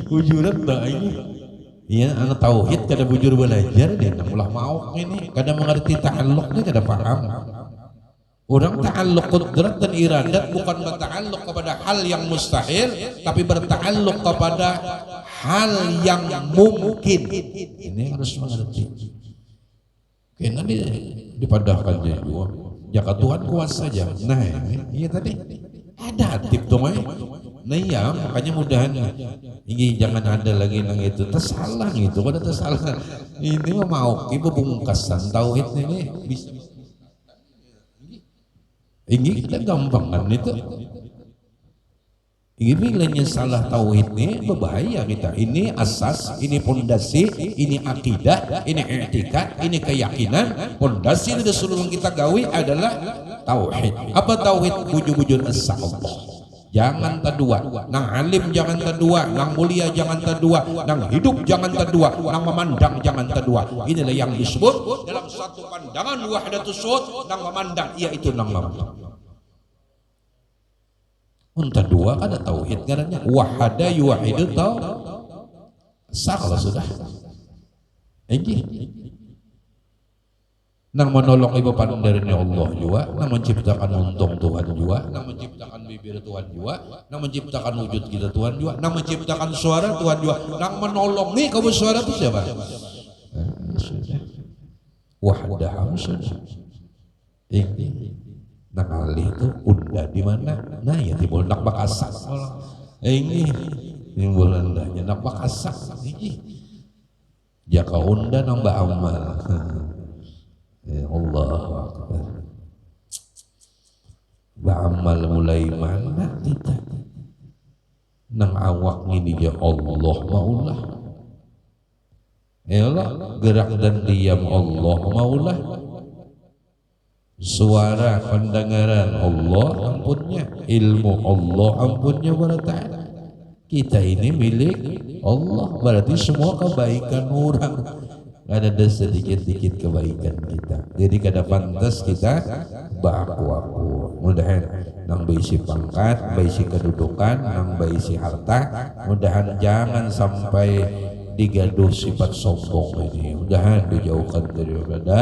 Bujuran tak ini. Iya, anak tauhid kada bujur belajar dia, ulah mau ini, kada mengerti ta'alluqnya, kada paham. Orang ta'alluq qudrat dan iradat bukan berta'alluq kepada hal yang mustahil, tapi berta'alluq kepada hal yang mungkin. Ini harus mengerti. Karena dipadahkan dia juga. Jaka Tuhan kuasa aja. Nah, iya tadi. Ada tip dong nah ya makanya mudahan ini jangan ada lagi nang itu tersalah gitu, kada tersalah ini mah mau ibu bungkasan tauhid ini bisa ini kita gampang kan itu ini bilanya salah tauhid ini berbahaya kita. Ini asas, ini pondasi, ini akidah, ini i'tikad, ini keyakinan. Pondasi dari seluruh kita gawi adalah tauhid. Apa tauhid? Bujur-bujur esa Allah. Jangan terdua. Nang alim jangan terdua, nang mulia jangan terdua, nang hidup jangan terdua, nang memandang jangan terdua. Inilah yang disebut dalam satu pandangan wahdatus syuhud, nang memandang yaitu nang memandang. Unta dua ada tauhid karena wahada yuwahidu tau sah kalau sudah ini nang menolong ibu pandarnya Allah juga, nang menciptakan untung Tuhan juga, nang menciptakan bibir Tuhan juga, nang menciptakan wujud kita Tuhan juga, nang menciptakan suara Tuhan juga, nang menolong nih kamu suara itu siapa? Wahdah sudah ini nang alih itu unda di mana? Nah ya timbul nak bakasak. Ini timbul undanya nak bakasak. Ini jaka unda nang ba'amal. Ya Allah Akbar. Ba'amal mulai mana kita? Nang awak ini ya Allah maulah. Ya Allah gerak dan diam Allah maulah. Suara pendengaran Allah ampunnya, ilmu Allah ampunnya berarti kita ini milik Allah, berarti semua kebaikan orang ada sedikit-sedikit kebaikan kita, jadi kada pantas kita baku-baku. Mudahan nang baisi pangkat, baisi kedudukan, nang baisi harta, mudahan jangan sampai digaduh sifat sombong ini. Mudahan dijauhkan daripada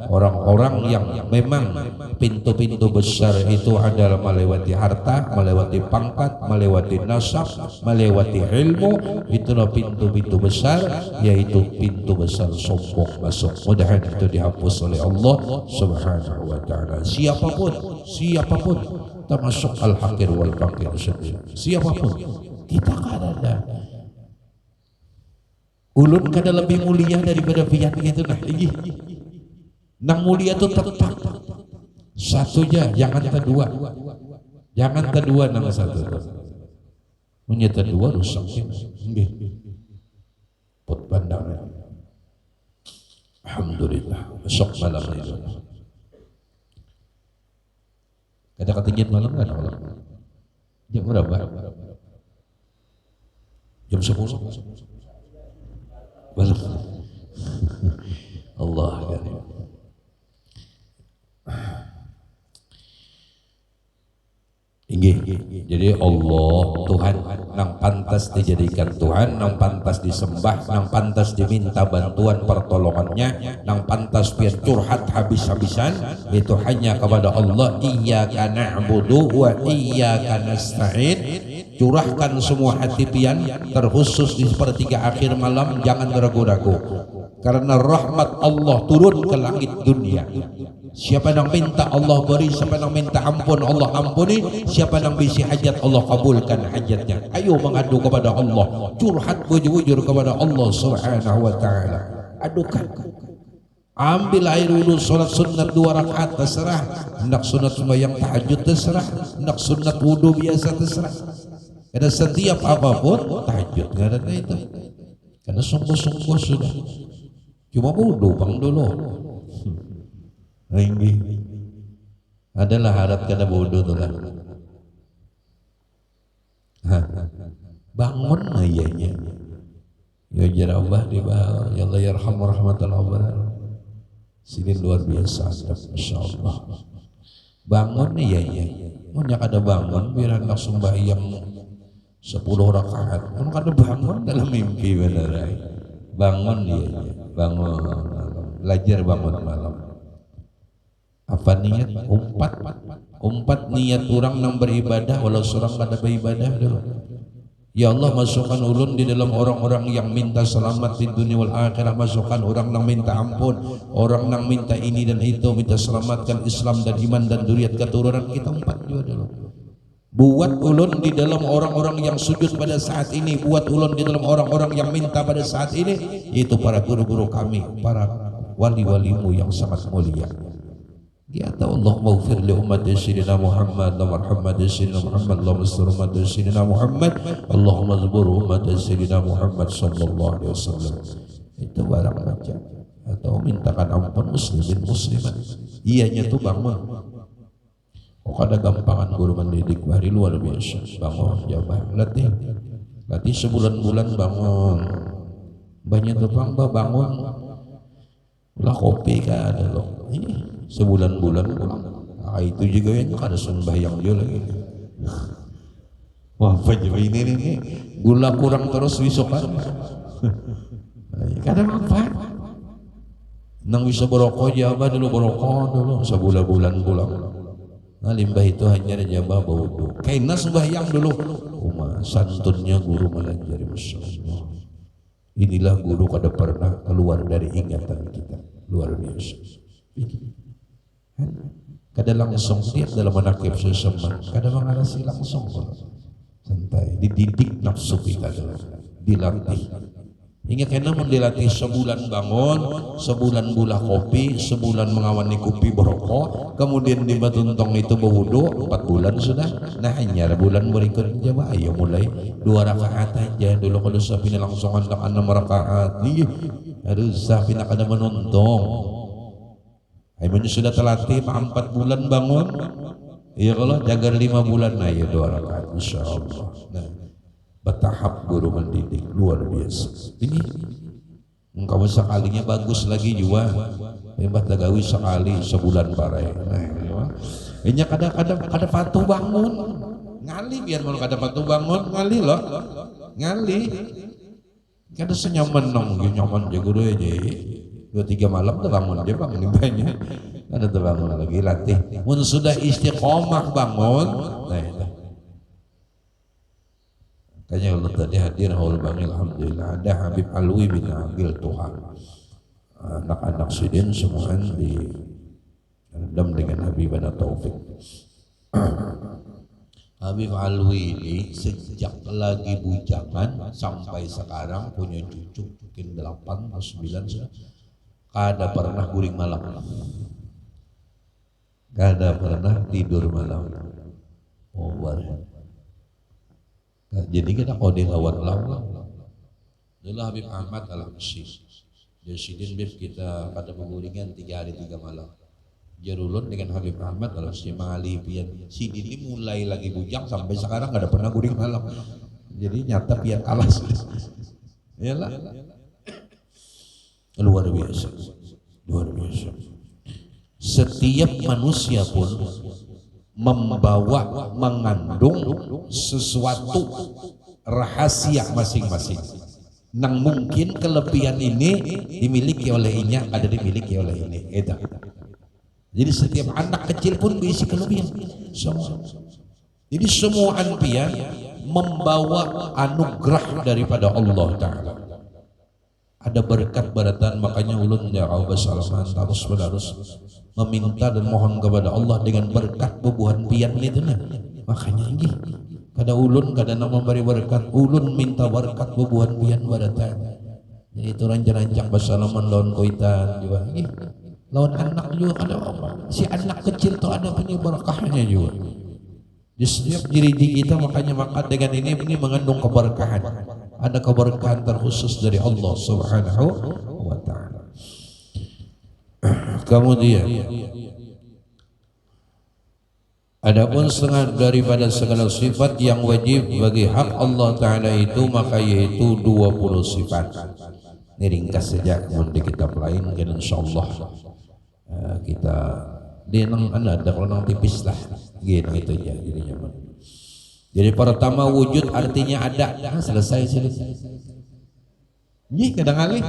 orang-orang yang memang pintu-pintu besar itu adalah melewati harta, melewati pangkat, melewati nasab, melewati ilmu. Itulah pintu-pintu besar, yaitu pintu besar sombong masuk. Mudahan itu dihapus oleh Allah Subhanahu wa taala. Siapapun termasuk al-hakir wal fakir sendiri. Siapapun kita kan ada. Ulun kada lebih mulia daripada pian gitu nah. Nang mulia itu tetap satu aja, jangan kedua. Jangan kedua nang satu. Punya kedua rusak. Nggih. Pot pandang. Alhamdulillah. Besok malam itu. Ada ketinggian malam kan? Jam berapa? Jam 10. Malam. Allah karim. Inggih. Jadi Allah Tuhan nang pantas dijadikan Tuhan, nang pantas disembah, nang pantas diminta bantuan pertolongannya, nang pantas pian curhat habis-habisan itu hanya kepada Allah. Iyyaka na'budu wa iyyaka nasta'in. Curahkan semua hati pian, terkhusus di sepertiga akhir malam, jangan ragu-ragu, karena rahmat Allah turun ke langit dunia. Siapa yang minta Allah beri, siapa yang minta ampun Allah ampuni, siapa yang bisi hajat Allah kabulkan hajatnya. Ayo mengadu kepada Allah, curhat bujur-bujur kepada Allah Subhanahu wa taala. Adukan, ambil air wudhu, sholat sunat 2 rakaat terserah, hendak sunat sembahyang tahajud terserah, hendak sunat wudhu biasa terserah. Karena setiap apapun tahajud nggak ada itu, karena sungguh-sungguh sudah. Cuma wudhu bang dulu. Ini adalah harap kada wudhu tu lah. Bangun ayahnya. Ya jarabah di bawah. Ya Allah yarham rahmatullah wabarakatuh. Sini luar biasa, masya Allah. Bangun ayahnya. Punya kada bangun biar anak sembahyang 10 rakaat. Kan kada bangun dalam mimpi benar. Bangun dia, bangun. Belajar bangun malam. Apa niat? Umpat niat orang yang beribadah walau seorang kada beribadah dulu. Ya Allah, masukkan ulun di dalam orang-orang yang minta selamat di dunia wal akhirah. Masukkan orang yang minta ampun, orang yang minta ini dan itu, minta selamatkan Islam dan iman dan dzurriat keturunan kita. Umpat juga dulu. Buat ulun di dalam orang-orang yang sujud pada saat ini, buat ulun di dalam orang-orang yang minta pada saat ini, yaitu para guru-guru kami, para wali-walimu yang sangat mulia. Ya Allah, maghfir li ummati sayyidina Muhammad, Allahumma rahmat sayyidina Muhammad, Allahumma astur ummati sayyidina Muhammad, Allahumma zbur ummati sayyidina Muhammad sallallahu alaihi wasallam. Itu barang macam. Atau mintakan ampun muslimin muslimat. Ianya tuh bangun. Oh, kada gampangan guru mendidik hari luar biasa. Bangun, jawab, latih sebulan-bulan bangun. Banyak tukang bangun. Ulah kopi kan ada loh. Ini sebulan-bulan pulang. Nah, itu juga yang kada sembahyang dia lagi. Wah, apa juga ini gula kurang terus besok kan. Kada apa. Nang bisa berokok jaba dulu, berokok dulu sebulan-bulan pulang. Nah, limbah itu hanya jaba baudu. Kaina sembahyang dulu. Santunnya guru melajari, masya Allah. Inilah guru kada pernah keluar dari ingatan kita. Luar biasa. Kada langsung dia dalam menakib sesama. Kada mengalasi langsung. Santai. Dididik nafsu kita dulu. Dilatih. Hingga kena mendilatih sebulan bangun, sebulan bulah kopi, sebulan mengawani kopi berokok, kemudian di batuntong itu berwudu 4 bulan sudah. Nah hanya bulan berikutnya ayo mulai 2 rakaat aja dulu. Kalau sapi langsung hendak 6 rakaat nih, harus sapi nak ada menuntong. Ayo sudah terlatih 4 bulan bangun, iya kalau jaga 5 bulan ayo 2 rakaat insya Allah. Nah, bertahap guru mendidik luar biasa. Ini engkau sekalinya bagus lagi juga. Hebat tagawi sekali sebulan barai. Nah, ini kadang-kadang kada patuh bangun. Ngali biar mau kada patuh bangun ngali loh. Ngali. Kada senyaman nang nyaman je guru aja. 2-3 malam tuh bangun dia bangun banyak. Ada tuh bangun lagi latih. Mun sudah istiqomah bangun, nah itu. Kayaknya Allah tadi hadir haul bangil alhamdulillah ada Habib Alwi bin Abil Tuhan. Anak-anak sidin semua di rendam dengan Habibana Taufik. Habib Alwi ini sejak lagi bujangan sampai sekarang punya cucu mungkin 8 atau 9 sudah. Kada pernah guring malam. Kada pernah tidur malam. Oh, jadi kita kode lawan-lawan. Dulu Habib Ahmad Al-Habsyi. Jasidin Bib kita pada penguringan 3 hari 3 malam. Jarulun dengan Habib Ahmad Al-Habsyi mengalih pian. Sidin ini mulai lagi bujang sampai sekarang gak ada pernah guring malam. Jadi nyata pian alas. Iyalah. Luar biasa. Luar biasa. Setiap manusia pun membawa mengandung sesuatu rahasia masing-masing. Nang mungkin kelebihan ini dimiliki oleh inya, ada dimiliki oleh ini. Eta. Jadi setiap anak kecil pun berisi kelebihan. Semua. Jadi semua anbiya membawa anugerah daripada Allah Ta'ala. Ada berkat beratan, makanya ulun ya Allah terus menerus meminta dan mohon kepada Allah dengan berkat bubuhan pian itu nah. Makanya ini kada ulun kada nak memberi berkat, ulun minta berkat bubuhan pian beratan. Jadi itu rancang-rancang basalaman lawan koitan juga. Lawan anak juga ada apa? Si anak kecil tuh ada punya berkahnya juga. Di setiap diri kita makanya maka dengan ini mengandung keberkahan. Ada keberkahan terkhusus dari Allah Subhanahu wa Ta'ala. Kemudian adapun setengah daripada segala sifat yang wajib bagi hak Allah Ta'ala itu maka yaitu 20 sifat. Ini ringkas saja, kemudian di kitab lain dan insyaallah kita dia nang ada kalau nang tipis lah gitu itu aja jadi nyaman. Jadi pertama wujud artinya ada. Selesai sih. Nih kadang kali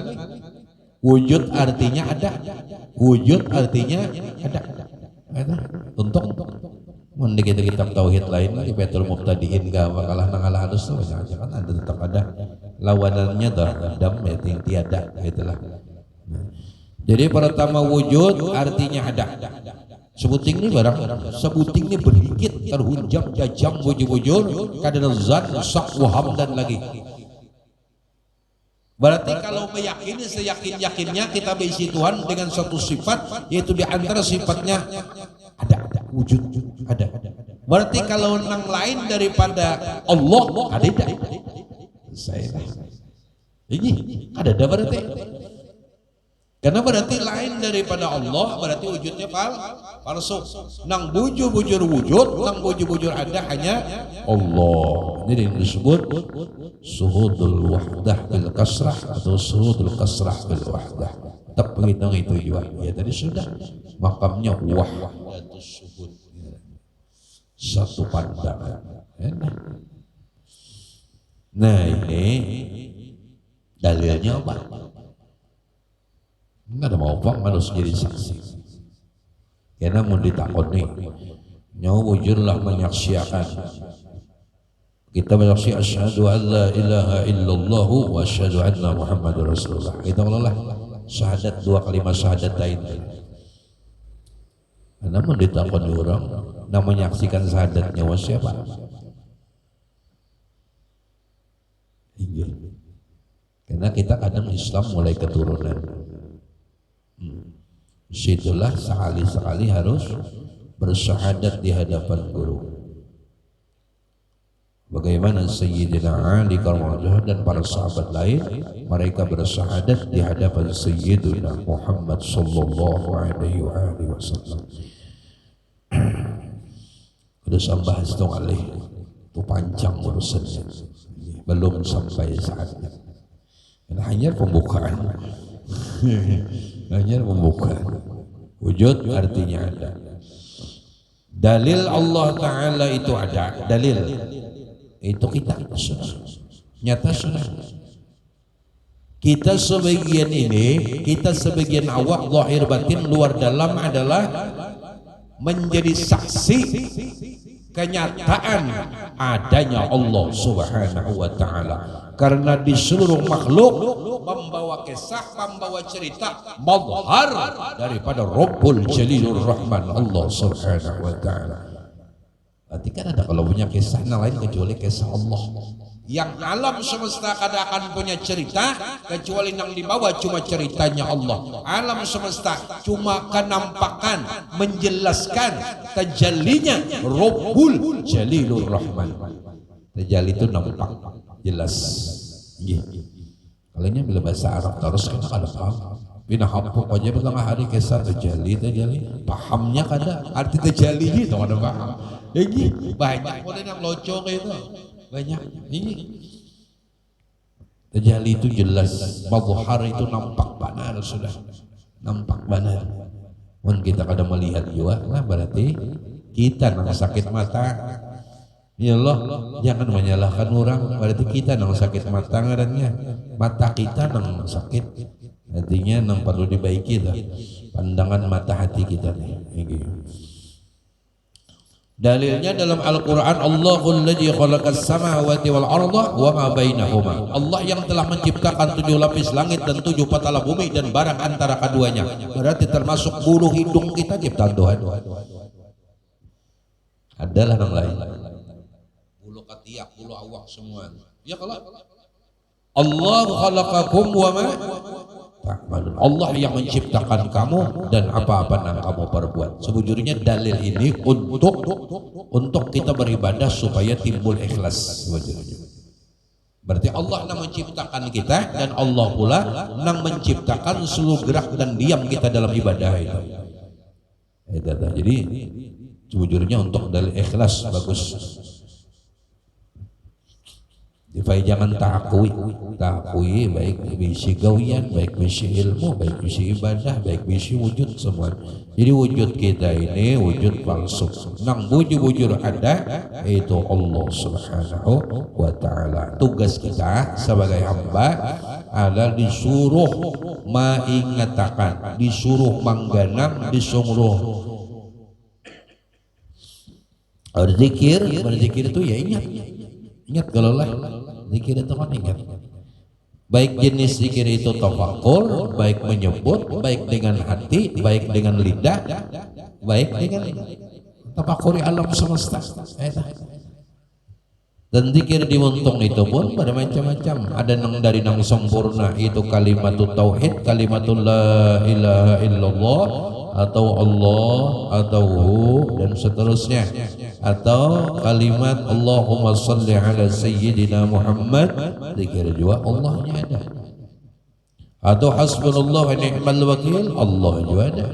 wujud artinya ada. Wujud artinya ada. Untuk mun kita kitab tauhid lain di Baitul Muqtadiin ga bakalah nangalah halus tuh jangan ada tetap ada lawanannya dah dam yang tiada gitulah. Jadi pertama wujud artinya ada. Sebuting ini barang, sebuting ini berhikit, terhunjam, jajam, bujur-bujur, kadang zat, sak, waham dan lagi. Berarti kalau meyakini seyakin-yakinnya kita berisi Tuhan dengan satu sifat, yaitu di antara sifatnya ada, wujud, ada. Berarti kalau yang lain daripada Allah, ada. Saya ini ada berarti. Karena berarti lain daripada Allah, berarti wujudnya palsu. Nang bujur-bujur wujud, nang bujur-bujur ada hanya Allah. Jadi disebut suhudul wahdah bil kasrah atau suhudul kasrah bil wahdah. Tak menghitung itu juga. Ya tadi sudah makamnya wahdatus suhud. Satu pandangan. Nah ini dalilnya apa? Enggak ada mau harus jadi saksi. Karena mau ditakut nih, nyawa wujudlah menyaksikan. Kita menyaksi asyhadu an la ilaha illallah wa asyhadu anna Muhammadar Rasulullah. Kita mengolah syahadat 2 kalimat syahadatain. Karena mau ditakut orang, nak menyaksikan syahadatnya wa siapa? Iya. Karena kita kadang Islam mulai keturunan. Situlah sekali-sekali harus bersyahadat di hadapan guru. Bagaimana Sayyidina Ali karramallahu dan para sahabat lain, mereka bersyahadat di hadapan Sayyidina Muhammad sallallahu alaihi wasallam. Udah bahas dong alih, itu panjang urusannya, belum sampai saatnya. Dan hanya pembukaan. Hanya membuka. Wujud artinya ada. Dalil Allah Ta'ala itu ada. Dalil itu kita sudah nyata sudah. Kita sebagian ini, kita sebagian awak zahir batin luar dalam adalah menjadi saksi kenyataan adanya Allah Subhanahu wa taala. Karena di seluruh makhluk membawa kisah, membawa cerita mazhar daripada Rabbul Jalilur Rahman Allah Subhanahu wa taala. Berarti kan ada kalau punya kisah lain kecuali kisah Allah. Yang alam semesta kada akan punya cerita kecuali yang dibawa cuma ceritanya Allah. Alam semesta cuma kenampakan, menjelaskan tajallinya Rabbul Jalilur Rahman. Tajalli itu nampak, jelas. Kalau ini bila bahasa Arab terus kita kada paham. Bina hampuk aja bertengah hari kisah tajalli, pahamnya kada arti tajalli itu kada paham. Banyak orang yang locok itu. Banyak ini tajalli itu jelas, mazhar itu nampak benar, sudah nampak benar. Mun kita kada melihat juga, nah berarti kita nang sakit mata. Ya Allah, jangan menyalahkan orang. Berarti kita nang sakit mata ngarannya, mata kita nang sakit. Artinya nang perlu dibaiki lah pandangan mata hati kita nih. Dalilnya dalam Al-Quran, Allahul ladzi khalaqas samawati wal arda wa ma bainahuma. Allah yang telah menciptakan 7 lapis langit dan 7 patala bumi dan barang antara keduanya. Berarti termasuk bulu hidung kita ciptaan Tuhan. Adalah yang lain. Bulu ketiak, bulu awak semua. Ya kalau Allah khalaqakum wa ma Allah yang menciptakan kamu dan apa-apa yang kamu perbuat. Sebujurnya dalil ini untuk kita beribadah supaya timbul ikhlas. Berarti Allah yang menciptakan kita dan Allah pula yang menciptakan seluruh gerak dan diam kita dalam ibadah itu. Jadi sebujurnya untuk dalil ikhlas bagus. Supaya jangan takui baik misi gawian, baik misi ilmu, baik misi ibadah, baik misi wujud semua. Jadi wujud kita ini wujud palsu. Nang wujud ada itu Allah Subhanahu wa taala. Tugas kita sebagai hamba adalah disuruh mengatakan, disuruh mengganang, disuruh berzikir itu ya ingat kalau lah zikir itu kan ingat. Baik jenis zikir itu tafakkur, baik menyebut, baik dengan hati, baik dengan lidah, baik dengan tafakuri alam semesta. Dan zikir diuntung itu pun bermacam-macam. Ada yang dari nang sempurna itu kalimatut tauhid, kalimatul la ilaha illallah, atau Allah, atau Hu, dan seterusnya. Atau kalimat Allahumma salli ala sayyidina Muhammad, zikir juga Allahnya ada. Atau hasbunallah wa ni'mal wakil, Allah juga ada.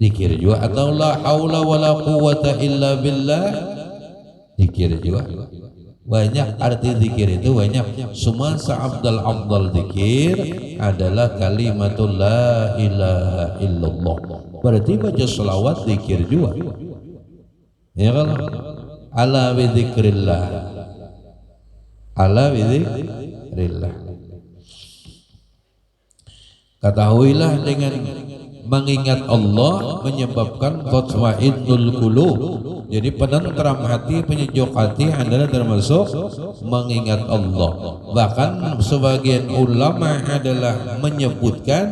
Zikir juga. Atau la haula wa la quwwata illa billah, zikir juga. Banyak arti zikir itu banyak. Semua seabdal zikir adalah kalimatul la ilaha illallah. Berarti baca selawat zikir juga. Ya kan? Ala bi dzikrillah. Ala bi dzikrillah. Ketahuilah dengan mengingat Allah menyebabkan tatma'innul qulub. Jadi penentram hati, penyejuk hati adalah termasuk mengingat Allah. Bahkan sebagian ulama adalah menyebutkan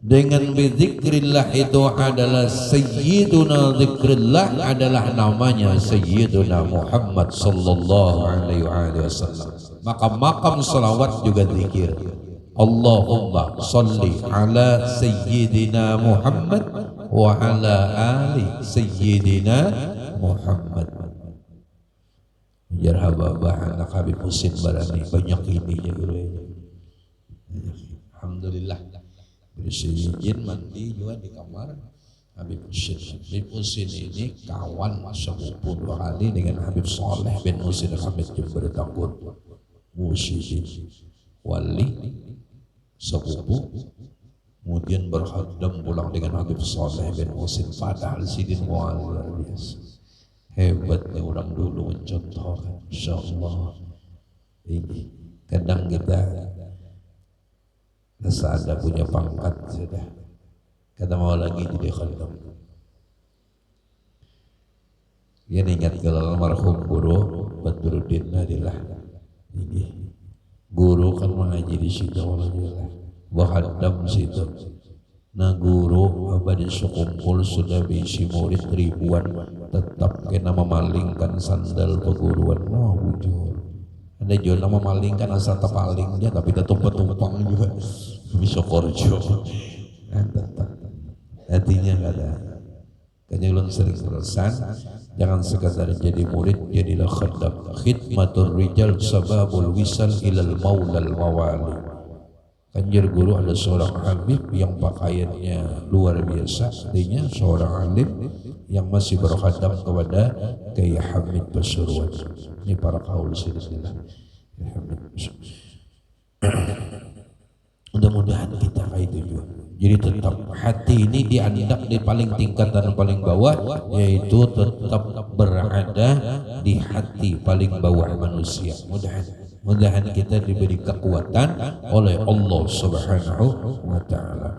dengan bizikrillah itu adalah sayyiduna zikrillah adalah namanya sayyiduna Muhammad sallallahu alaihi wasallam. Maka makam salawat juga zikir. Allahumma salli ala sayyidina Muhammad wa ala ali sayyidina Muhammad. Jarhabah anak Habib Husin barani banyak ininya guru. Alhamdulillah. Izin mandi juga di kamar Habib Husin. Habib Husin ini kawan sepupu 2 kali dengan Habib Saleh bin Husin Hamid Jember Tanggur. Musyidi wali sepupu, kemudian berkhadam pulang dengan Habib Saleh bin Husin. Padahal sidin luar biasa. Hebatnya orang dulu mencontohkan. Insyaallah ini kadang kita rasa ada punya pangkat sudah. Kata mau lagi jadi khatam. Dia ingat kalau almarhum guru Badruddin Nadilah. Guru kan mengaji di situ alhamdulillah. Wahadam situ. Nah guru abadi sekumpul sudah berisi murid ribuan tetap kena memalingkan sandal peguruan. Wah bujur. Ada juga memalingkan asal tepaling dia tapi tetap tumpang juga bisa korjo. Nah, tetap hatinya nggak ada. Kanyang sering pesan jangan sekadar jadi murid jadilah khaddam. Khidmatur rijal sababul wisal ilal maulal mawali. Kanjir guru ada seorang habib yang pakaiannya luar biasa, artinya seorang alim yang masih berkhadam kepada Kiai Hamid Pasuruan. Ini para kaul silsilah Kiai Hamid Pasuruan. Mudah-mudahan kita kayak itu juga. Jadi tetap hati ini diandak di paling tingkatan paling bawah, yaitu tetap berada di hati paling bawah manusia. Mudah-mudahan kita diberi kekuatan oleh Allah Subhanahu wa taala.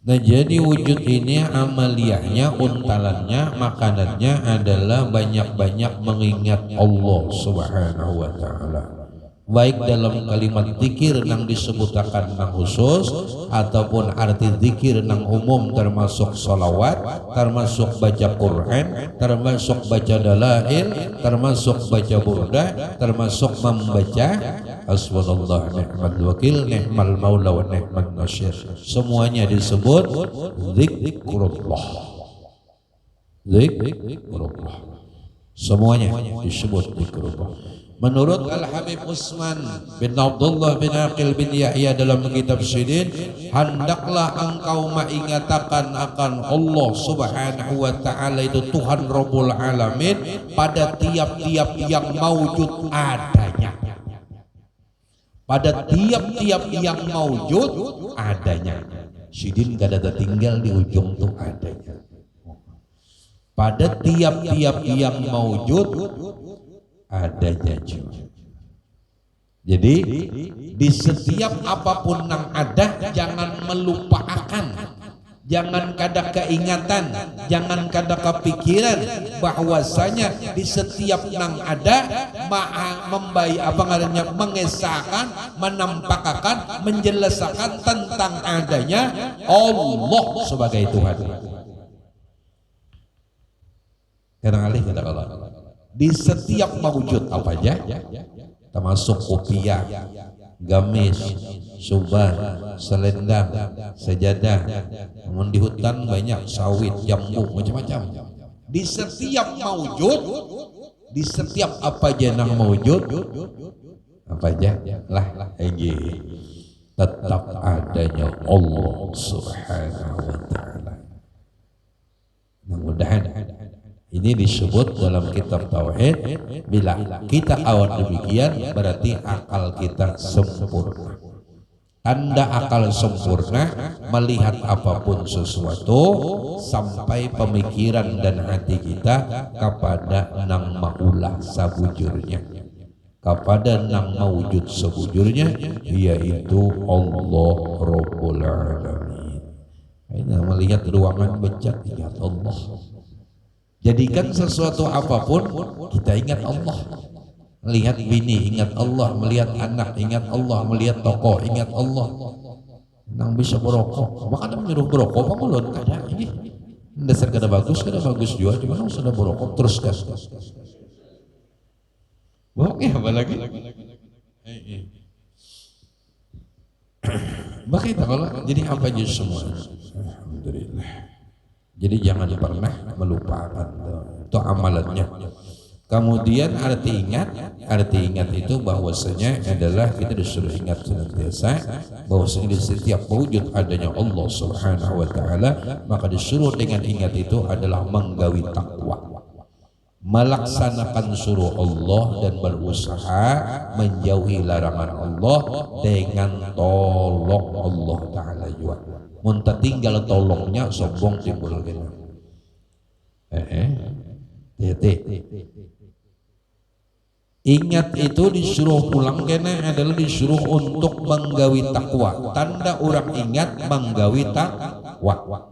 Nah jadi wujud ini amaliyahnya, untalannya, makanannya adalah banyak-banyak mengingat Allah Subhanahu wa taala. Baik dalam kalimat zikir yang disebutakan nang khusus ataupun arti zikir nang umum termasuk salawat, termasuk baca Quran, termasuk baca dalail, termasuk baca burda, termasuk membaca hasbunallah ni'mal wakil, ni'mal maula wa ni'man nasir. Semuanya disebut zikrullah. Zikrullah. Semuanya disebut zikrullah. Menurut Al-Habib Utsman bin Abdullah bin Aqil bin Yahya dalam kitab Sidin, hendaklah engkau mengingatakan akan Allah Subhanahu wa taala itu Tuhan Rabbul Alamin pada tiap-tiap yang maujud adanya. Pada tiap-tiap yang maujud adanya. Sidin gak ada tinggal di ujung tuh adanya. Pada tiap-tiap yang maujud adanya juga. Jadi di setiap apapun yang ada jangan melupakan, jangan kada keingatan, jangan kada kepikiran bahwasanya di setiap yang ada mengesahkan, menampakkan, menjelaskan tentang adanya Allah sebagai Tuhan. Karena alih kata Allah di setiap mawujud apa aja, termasuk kopiah, gamis, subah, selendang, sejadah, namun di hutan banyak sawit, jambu, macam-macam. Di setiap mawujud, di setiap apa aja yang mawujud, apa aja lah, tetap adanya Allah Subhanahu wa taala. Mudah-mudahan ini disebut dalam kitab Tauhid, bila kita awal demikian berarti akal kita sempurna. Tanda akal sempurna melihat apapun sesuatu sampai pemikiran dan hati kita kepada nang maulah sabujurnya, kepada nang mawujud sebujurnya, yaitu Allah Rabbul Alamin. Ini melihat ruangan becak ingat Allah. Jadikan sesuatu apapun kita ingat Allah. Melihat bini ingat Allah, melihat anak ingat Allah, melihat tokoh ingat Allah. Nang bisa berokok, maka ada menyuruh berokok, pangulun ada ini. Dasar kada bagus juga, cuma sudah berokok terus kan. Oke, apa lagi? Maka kita kalau jadi apa aja semua. Alhamdulillah. Jadi jangan pernah melupakan itu amalannya. Kemudian arti ingat itu bahwasanya adalah kita disuruh ingat senantiasa bahwasanya di setiap wujud adanya Allah Subhanahu wa taala, maka disuruh dengan ingat itu adalah menggawi takwa, melaksanakan suruh Allah dan berusaha menjauhi larangan Allah dengan tolong Allah taala juga. Muntah tinggal tolongnya sombong timbul gitu. Ingat itu disuruh pulang kena adalah disuruh untuk menggawi takwa. Tanda orang ingat menggawi takwa.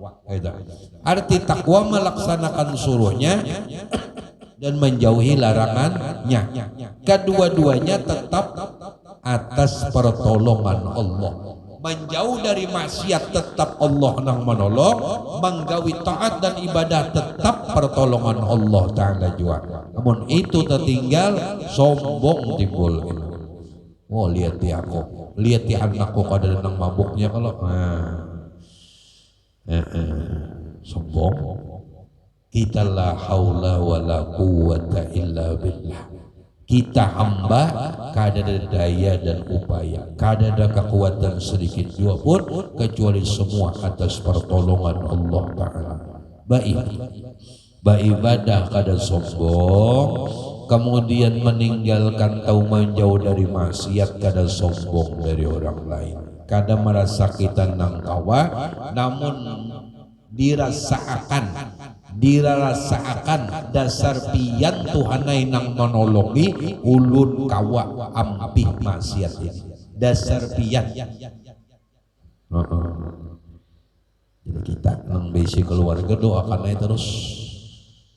Arti takwa melaksanakan suruhnya dan menjauhi larangannya. Kedua-duanya tetap atas pertolongan Allah. Menjauh dari maksiat tetap Allah nang menolong, menggawi taat dan ibadah tetap pertolongan Allah Ta'ala juga. Namun itu tertinggal sombong timbul. Oh lihat di aku, lihat di anakku kada nang mabuknya kalau sombong. Kita la haula wala quwwata illa billah. Kita hamba kada ada daya dan upaya, kada ada kekuatan sedikit jua pun kecuali semua atas pertolongan Allah Ta'ala. Beribadah kada sombong, kemudian meninggalkan atau menjauh dari maksiat kada sombong dari orang lain. Kada merasa kita nang kawa, namun dirasaakan dasar pian Tuhanai nang menolongi ulun kawa ampih maksiat ini. Dasar pian. Jadi kita nang besi keluarga doakan aja terus.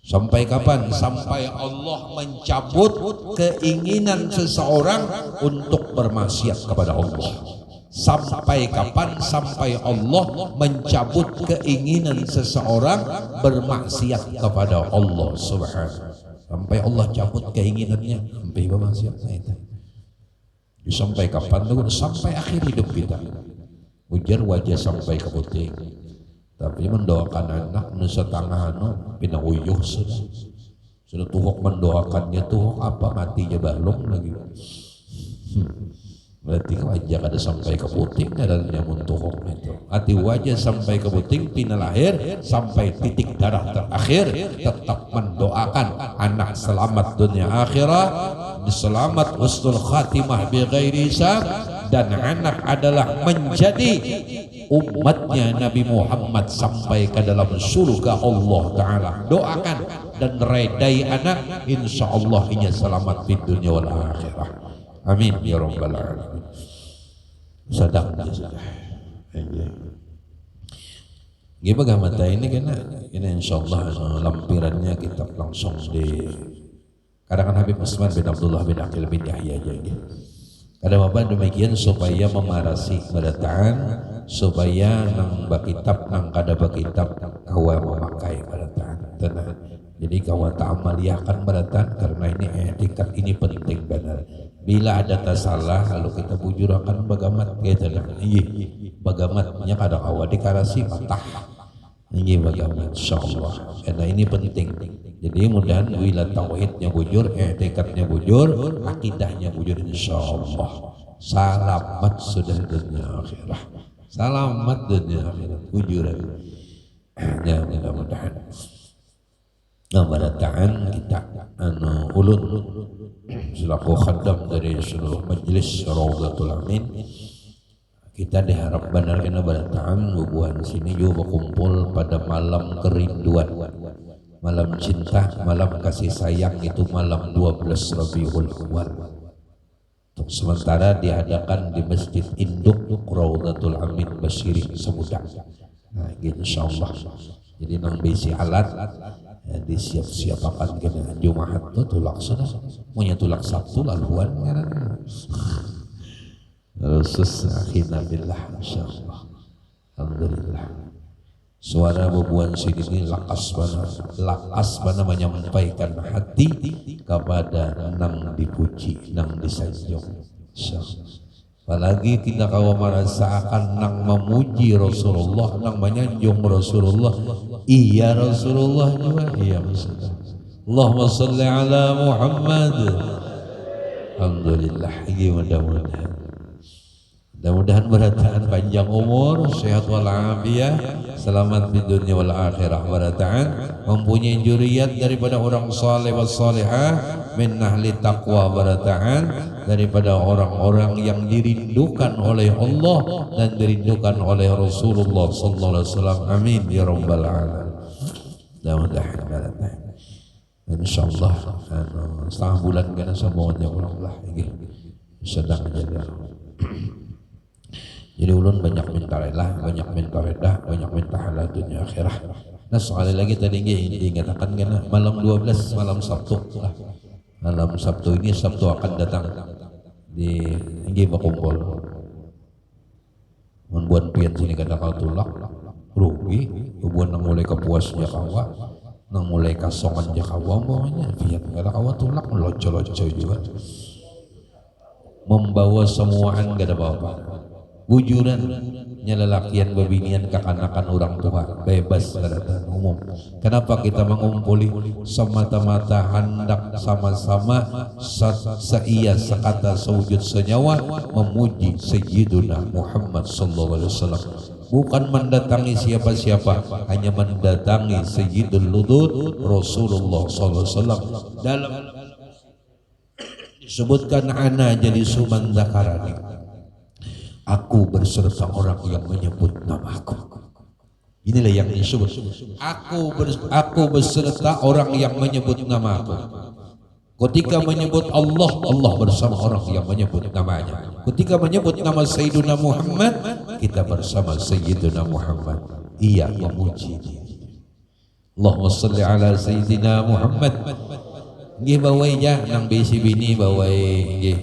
Sampai kapan? Sampai Allah mencabut keinginan seseorang untuk bermaksiat kepada Allah. Sampai kapan? Sampai Allah mencabut keinginan seseorang bermaksiat kepada Allah Subhanahu. Sampai Allah cabut keinginannya sampai bermaksiat. Sampai kapan? Sampai akhir hidup kita. Ujar wajah sampai ke putih. Tapi mendoakan anak nusa tangan pina uyuh sudah tuhok mendoakannya tuhok apa matinya balong lagi. Berarti wajah kada sampai ke puting dan nyamun tuhok itu. Hati wajah sampai ke puting pina lahir sampai titik darah terakhir tetap mendoakan anak selamat dunia akhirat, selamat husnul khatimah bi ghairi hisab, dan anak adalah menjadi umatnya Nabi Muhammad sampai ke dalam surga Allah Ta'ala. Doakan dan redai anak, insya Allah ia selamat di dunia wal akhirah. Amin ya rabbal alamin. Sadaq sudah. Gimana mata ini kena insyaallah lampirannya kita langsung di karangan Habib Usman bin Abdullah bin Aqil bin Yahya jadi. Kada apa demikian supaya memarasi barataan supaya nang bakitab nang kada bakitab kawa memakai barataan. Tenang. Jadi kawa ta'amaliyahkan barataan karena ini etikat ini penting benar. Bila ada tasalah lalu kita bujur akan bagamat gitu lah. Bagamatnya kada kawa dikarasi patah. Ini bagamat insyaallah. Karena ini penting. Jadi mudahan bila tauhidnya bujur, etikatnya bujur, akidahnya bujur insyaallah. Selamat sudah dunia akhirah. Selamat dunia akhirat bujuran. Ya mudah-mudahan. Barataan kita ulun selaku khaddam dari seluruh majlis Raudhatul Amin, kita diharap benar kena barataan bubuhan sini juga berkumpul pada malam kerinduan, malam cinta, malam kasih sayang, itu malam 12 Rabiul Awal. Untuk sementara diadakan di Masjid Induk Raudhatul Amin Basiri Semudah. Nah, insyaallah. Jadi nang besi alat disiap-siapakan kena Jumat tu tulak sudah punya tulak Sabtu laluan terus akhirnya billah insyaallah. Alhamdulillah suara bubuhan sini lakas mana menyampaikan hati kepada nang dipuji nang disanjung insyaallah. Apalagi kita kawa merasakan nang memuji Rasulullah, nang menyanjung Rasulullah. Iya Rasulullah juga, iya Rasulullah. Allahumma salli ala Muhammad. Alhamdulillah, ini mudah-mudahan barataan panjang umur, sehat walafiat, selamat di dunia wal akhirah, barataan mempunyai juriyat daripada orang saleh wal salihah, min ahli taqwa, barataan daripada orang-orang yang dirindukan oleh Allah dan dirindukan oleh Rasulullah sallallahu alaihi wasallam. Amin ya rabbal alamin. Mudah-mudahan barataan insyaallah setengah bulan kana semuanya ulah nggih sedang aja. Jadi ulun banyak minta lelah, banyak minta redah, banyak minta halal dunia akhirah. Nah sekali lagi tadi dikatakan kena malam 12 malam Sabtu lah. Malam Sabtu ini Sabtu akan datang di inggi berkumpul. Membuat pian sini kata kau tulak rugi, buat nang mulai kepuasnya kawa, nang mulai kasongan kawa pokoknya pian kata kawa tulak loco-loco juga. Membawa semuaan gak ada apa-apa. Bujuran nyelelakian bebinian kekanakan orang tua bebas daratan umum. Kenapa kita mengumpuli semata-mata hendak sama-sama seia sekata sewujud senyawa memuji Sayyiduna Muhammad sallallahu alaihi wasallam, bukan mendatangi siapa-siapa, hanya mendatangi Sayyidul Ludud Rasulullah sallallahu alaihi wasallam. Dalam disebutkan ana jadi suman zakarani, aku berserta orang yang menyebut namaku. Inilah yang disebut aku berserta orang yang menyebut namaku. Ketika menyebut Allah, Allah bersama orang yang menyebut namanya. Ketika menyebut nama Sayyidina Muhammad, kita bersama Sayyidina Muhammad. Ia memuji dia. Allahumma salli ala Sayyidina Muhammad. Nggih bawai ja nang bisi bini bawai nggih.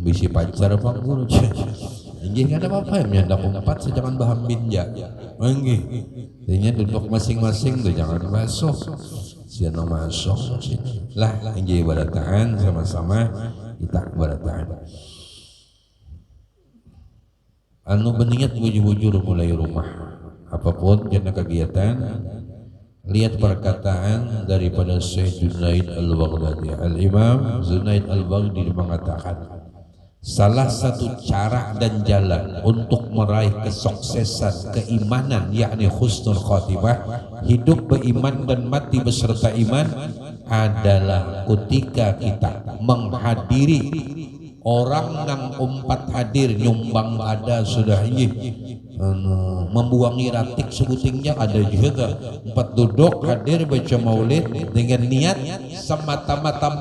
Bisi pacar apa guru nggih kada apa-apa yang nyandak umpat jangan bahan binja nggih intinya duduk masing-masing tuh jangan masuk siapa masuk lah nggih barataan sama-sama kita barataan anu beningat bujur-bujur mulai rumah apapun jenis kegiatan. Lihat perkataan daripada Syekh Junaid Al-Baghdadi. Al-Imam Junaid Al-Baghdadi mengatakan, salah satu cara dan jalan untuk meraih kesuksesan keimanan yakni husnul khatimah, hidup beriman dan mati beserta iman, adalah ketika kita menghadiri orang yang umpat hadir nyumbang ada sudah ini membuangi ratik sebutingnya ada juga empat duduk hadir baca maulid dengan niat semata-mata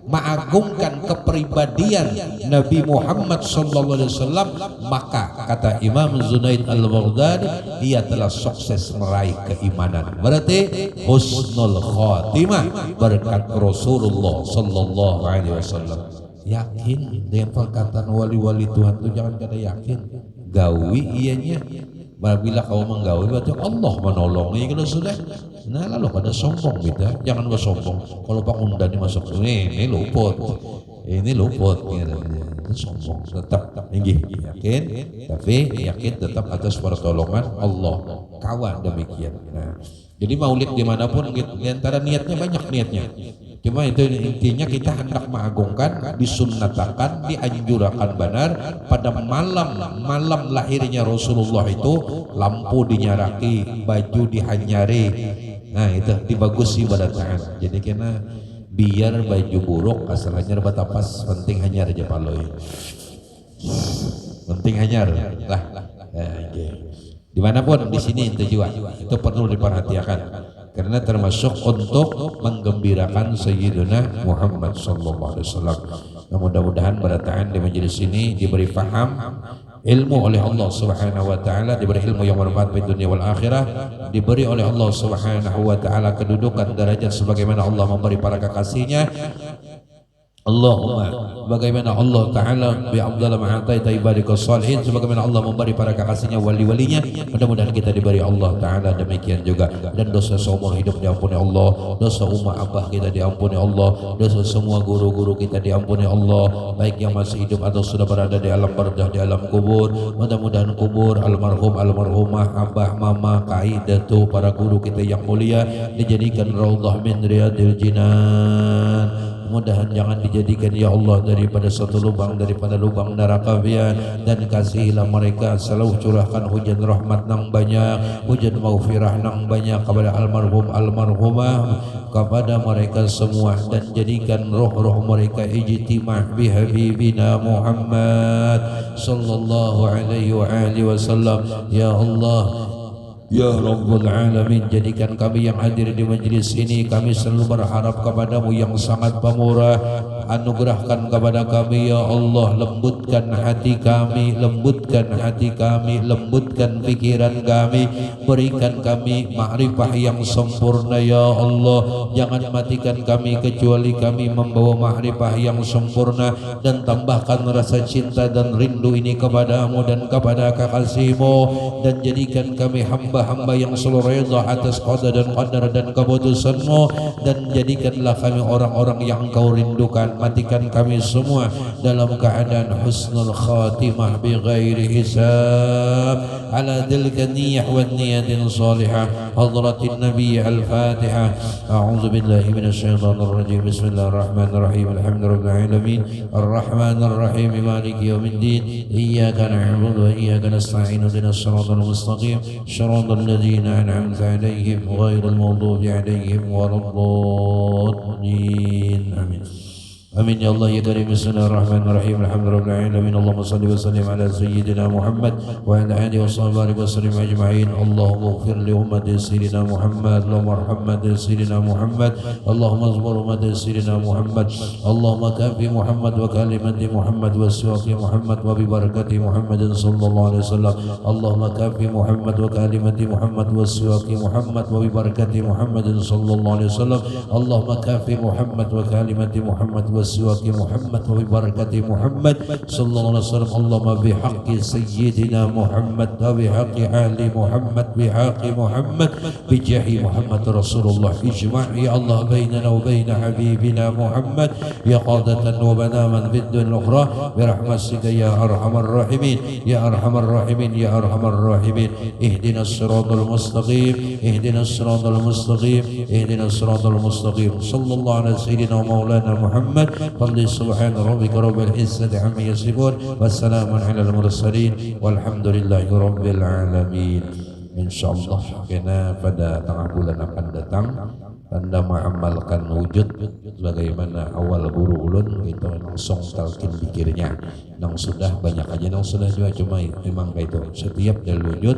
mengagungkan kepribadian Nabi Muhammad sallallahu alaihi wasallam, maka kata Imam Junaid Al-Baghdadi ia telah sukses meraih keimanan, berarti husnul khatimah berkat Rasulullah sallallahu alaihi wasallam. Yakin dengan perkataan wali-wali Tuhan itu, jangan kada yakin gawi ianya. Bila kau menggawi berarti Allah menolongi kalau sudah. Nah lalu kada sombong kita, jangan bersombong. Kalau Pak Undani masuk ini luput, itu sombong. Tetap yakin, tapi yakin tetap atas pertolongan Allah. Kawan demikian. Nah, jadi maulid dimanapun gitu, diantara niatnya banyak niatnya. Cuma itu intinya kita hendak mengagungkan, disunnatakan, dianjurkan benar pada malam lahirnya Rasulullah itu lampu dinyaraki, baju dihanyari. Nah itu dibagusi pada tangan. Jadi kena biar baju buruk asal hanyar batapas, penting hanyar aja paloy. Penting hanyar lah. Dimanapun di sini itu juga itu perlu diperhatikan. Karena termasuk untuk menggembirakan Sayyidina Muhammad sallallahu alaihi wasallam. Nah, mudah-mudahan berataan di majelis ini diberi faham ilmu oleh Allah Subhanahu wa taala, diberi ilmu yang bermanfaat di dunia wal akhirah, diberi oleh Allah Subhanahu wa taala kedudukan derajat sebagaimana Allah memberi para kekasihnya. Allahumma bagaimana Allah Ta'ala bi'abdallah ma'ataita ibadikas salihin, sebagaimana Allah memberi para kekasihnya wali-walinya, mudah-mudahan kita diberi Allah Ta'ala demikian juga. Dan dosa seumur hidup diampuni Allah, dosa umat abah kita diampuni Allah, dosa semua guru-guru kita diampuni Allah, baik yang masih hidup atau sudah berada di alam barzakh, di alam kubur. Mudah-mudahan kubur almarhum almarhumah abah mama kaidatu para guru kita yang mulia dijadikan raudhah min riyadil jinan. Mudahan jangan dijadikan ya Allah daripada satu lubang daripada lubang neraka biar, dan kasihilah mereka selalu curahkan hujan rahmat nang banyak, hujan maghfirah nang banyak kepada almarhum almarhumah, kepada mereka semua, dan jadikan roh-roh mereka ijtimah bi habibina Muhammad sallallahu alaihi wa alihi wasallam. Ya Allah, Ya Rabbul Alamin, jadikan kami yang hadir di majlis ini, kami selalu berharap kepadamu yang sangat pemurah. Anugerahkan kepada kami ya Allah, lembutkan hati kami, lembutkan hati kami, lembutkan pikiran kami, berikan kami ma'rifah yang sempurna ya Allah. Jangan matikan kami kecuali kami membawa ma'rifah yang sempurna, dan tambahkan rasa cinta dan rindu ini kepadamu dan kepada kekasihmu, dan jadikan kami hamba-hamba yang selalu reda atas qada dan qadar dan keputusanmu, dan jadikanlah kami orang-orang yang engkau rindukan. Matikan kami semua dalam keadaan husnul khatimah bi ghairi hisab, ala tilka niyyah wa niyatin salihah. Hadratin Nabi al-Fatihah. A'udzu billahi minasyaitonir rajim. Bismillahirrahmanirrahim. Alhamdulillahil alamin. Arrahmanir rahim. Maliki yaumiddin. Iyyaka na'budu wa iyyaka nasta'in. Ihdinas siratal mustaqim. Shiratal ladzina an'amta 'alaihim ghairil maghdubi 'alaihim waladdallin. Amin. Amin ya Allah ya Karim. Bismillahirrahmanirrahim. Alhamdulillahil alamin. Allahumma shalli wa sallim ala sayyidina Muhammad wa ala alihi wa sahbihi wa sallim ajma'in. Allahumma ighfir li ummati sayyidina Muhammad, Allahumma arham sayyidina Muhammad, Allahumma azmur ummati sayyidina Muhammad, Allahumma kafi Muhammad wa kalimati Muhammad wa siwaki Muhammad wa bi barakati Muhammadin sallallahu alaihi wasallam. Allahumma kafi Muhammad wa kalimati Muhammad wa siwaki Muhammad wa bi barakati Muhammadin sallallahu alaihi wasallam. Allahumma kafi Muhammad wa kalimati Muhammad wa siwaki Muhammad wa bibarakati Muhammad sallallahu alaihi wasallam. Allahumma bihaqqi sayyidina Muhammad wa bihaqqi ahli Muhammad bihaqqi Muhammad bijahi Muhammad Rasulullah ijma' ya Allah bainana wa bain habibina Muhammad ya qadatan wa banaman fid dunya ukhra birahmatika ya arhamar rahimin ya arhamar rahimin ya arhamar rahimin. Ihdinas siratal mustaqim, ihdinas siratal mustaqim, ihdinas siratal mustaqim. Sallallahu alaihi sayyidina maulana Muhammad. Fadli subhana rabbika rabbil izzati amma yasifun, wassalamun alal mursalin, walhamdulillahi rabbil alamin. Insyaallah kena pada tengah bulan akan datang tanda mengamalkan wujud bagaimana awal guru ulun itu langsung talqin pikirnya nang sudah banyak aja nang sudah juga cuma memang kayak itu setiap dari wujud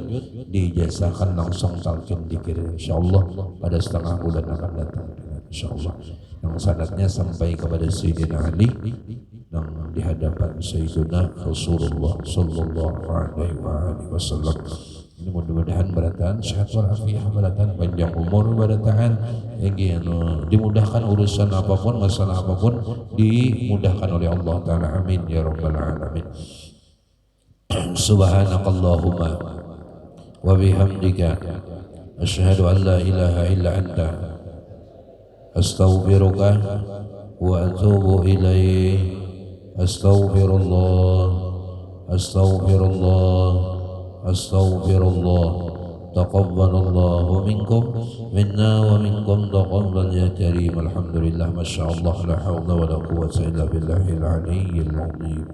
dijazakan langsung talqin pikir insyaallah pada setengah bulan akan datang insyaallah. Yang sanadnya sampai kepada Sayyidina Ali yang di hadapan Sayyidina Rasulullah sallallahu alaihi wasallam. Ini mudah-mudahan beratahan sehat walafiat, beratahan panjang umur, beratahan dimudahkan urusan apapun, masalah apapun dimudahkan oleh Allah Ta'ala. Amin ya rabbal alamin. Subhanakallahumma wa bihamdika asyhadu an la ilaha illa anta astaghfiruka wa atubu ilaih. Astaghfirullah, astaghfirullah, astaghfirullah. Taqabbalallahu minkum minna wa minkum taqabbal ya karim. Alhamdulillah, masyaallah, la haula wa la quwwata illa billahil aliyyil azim.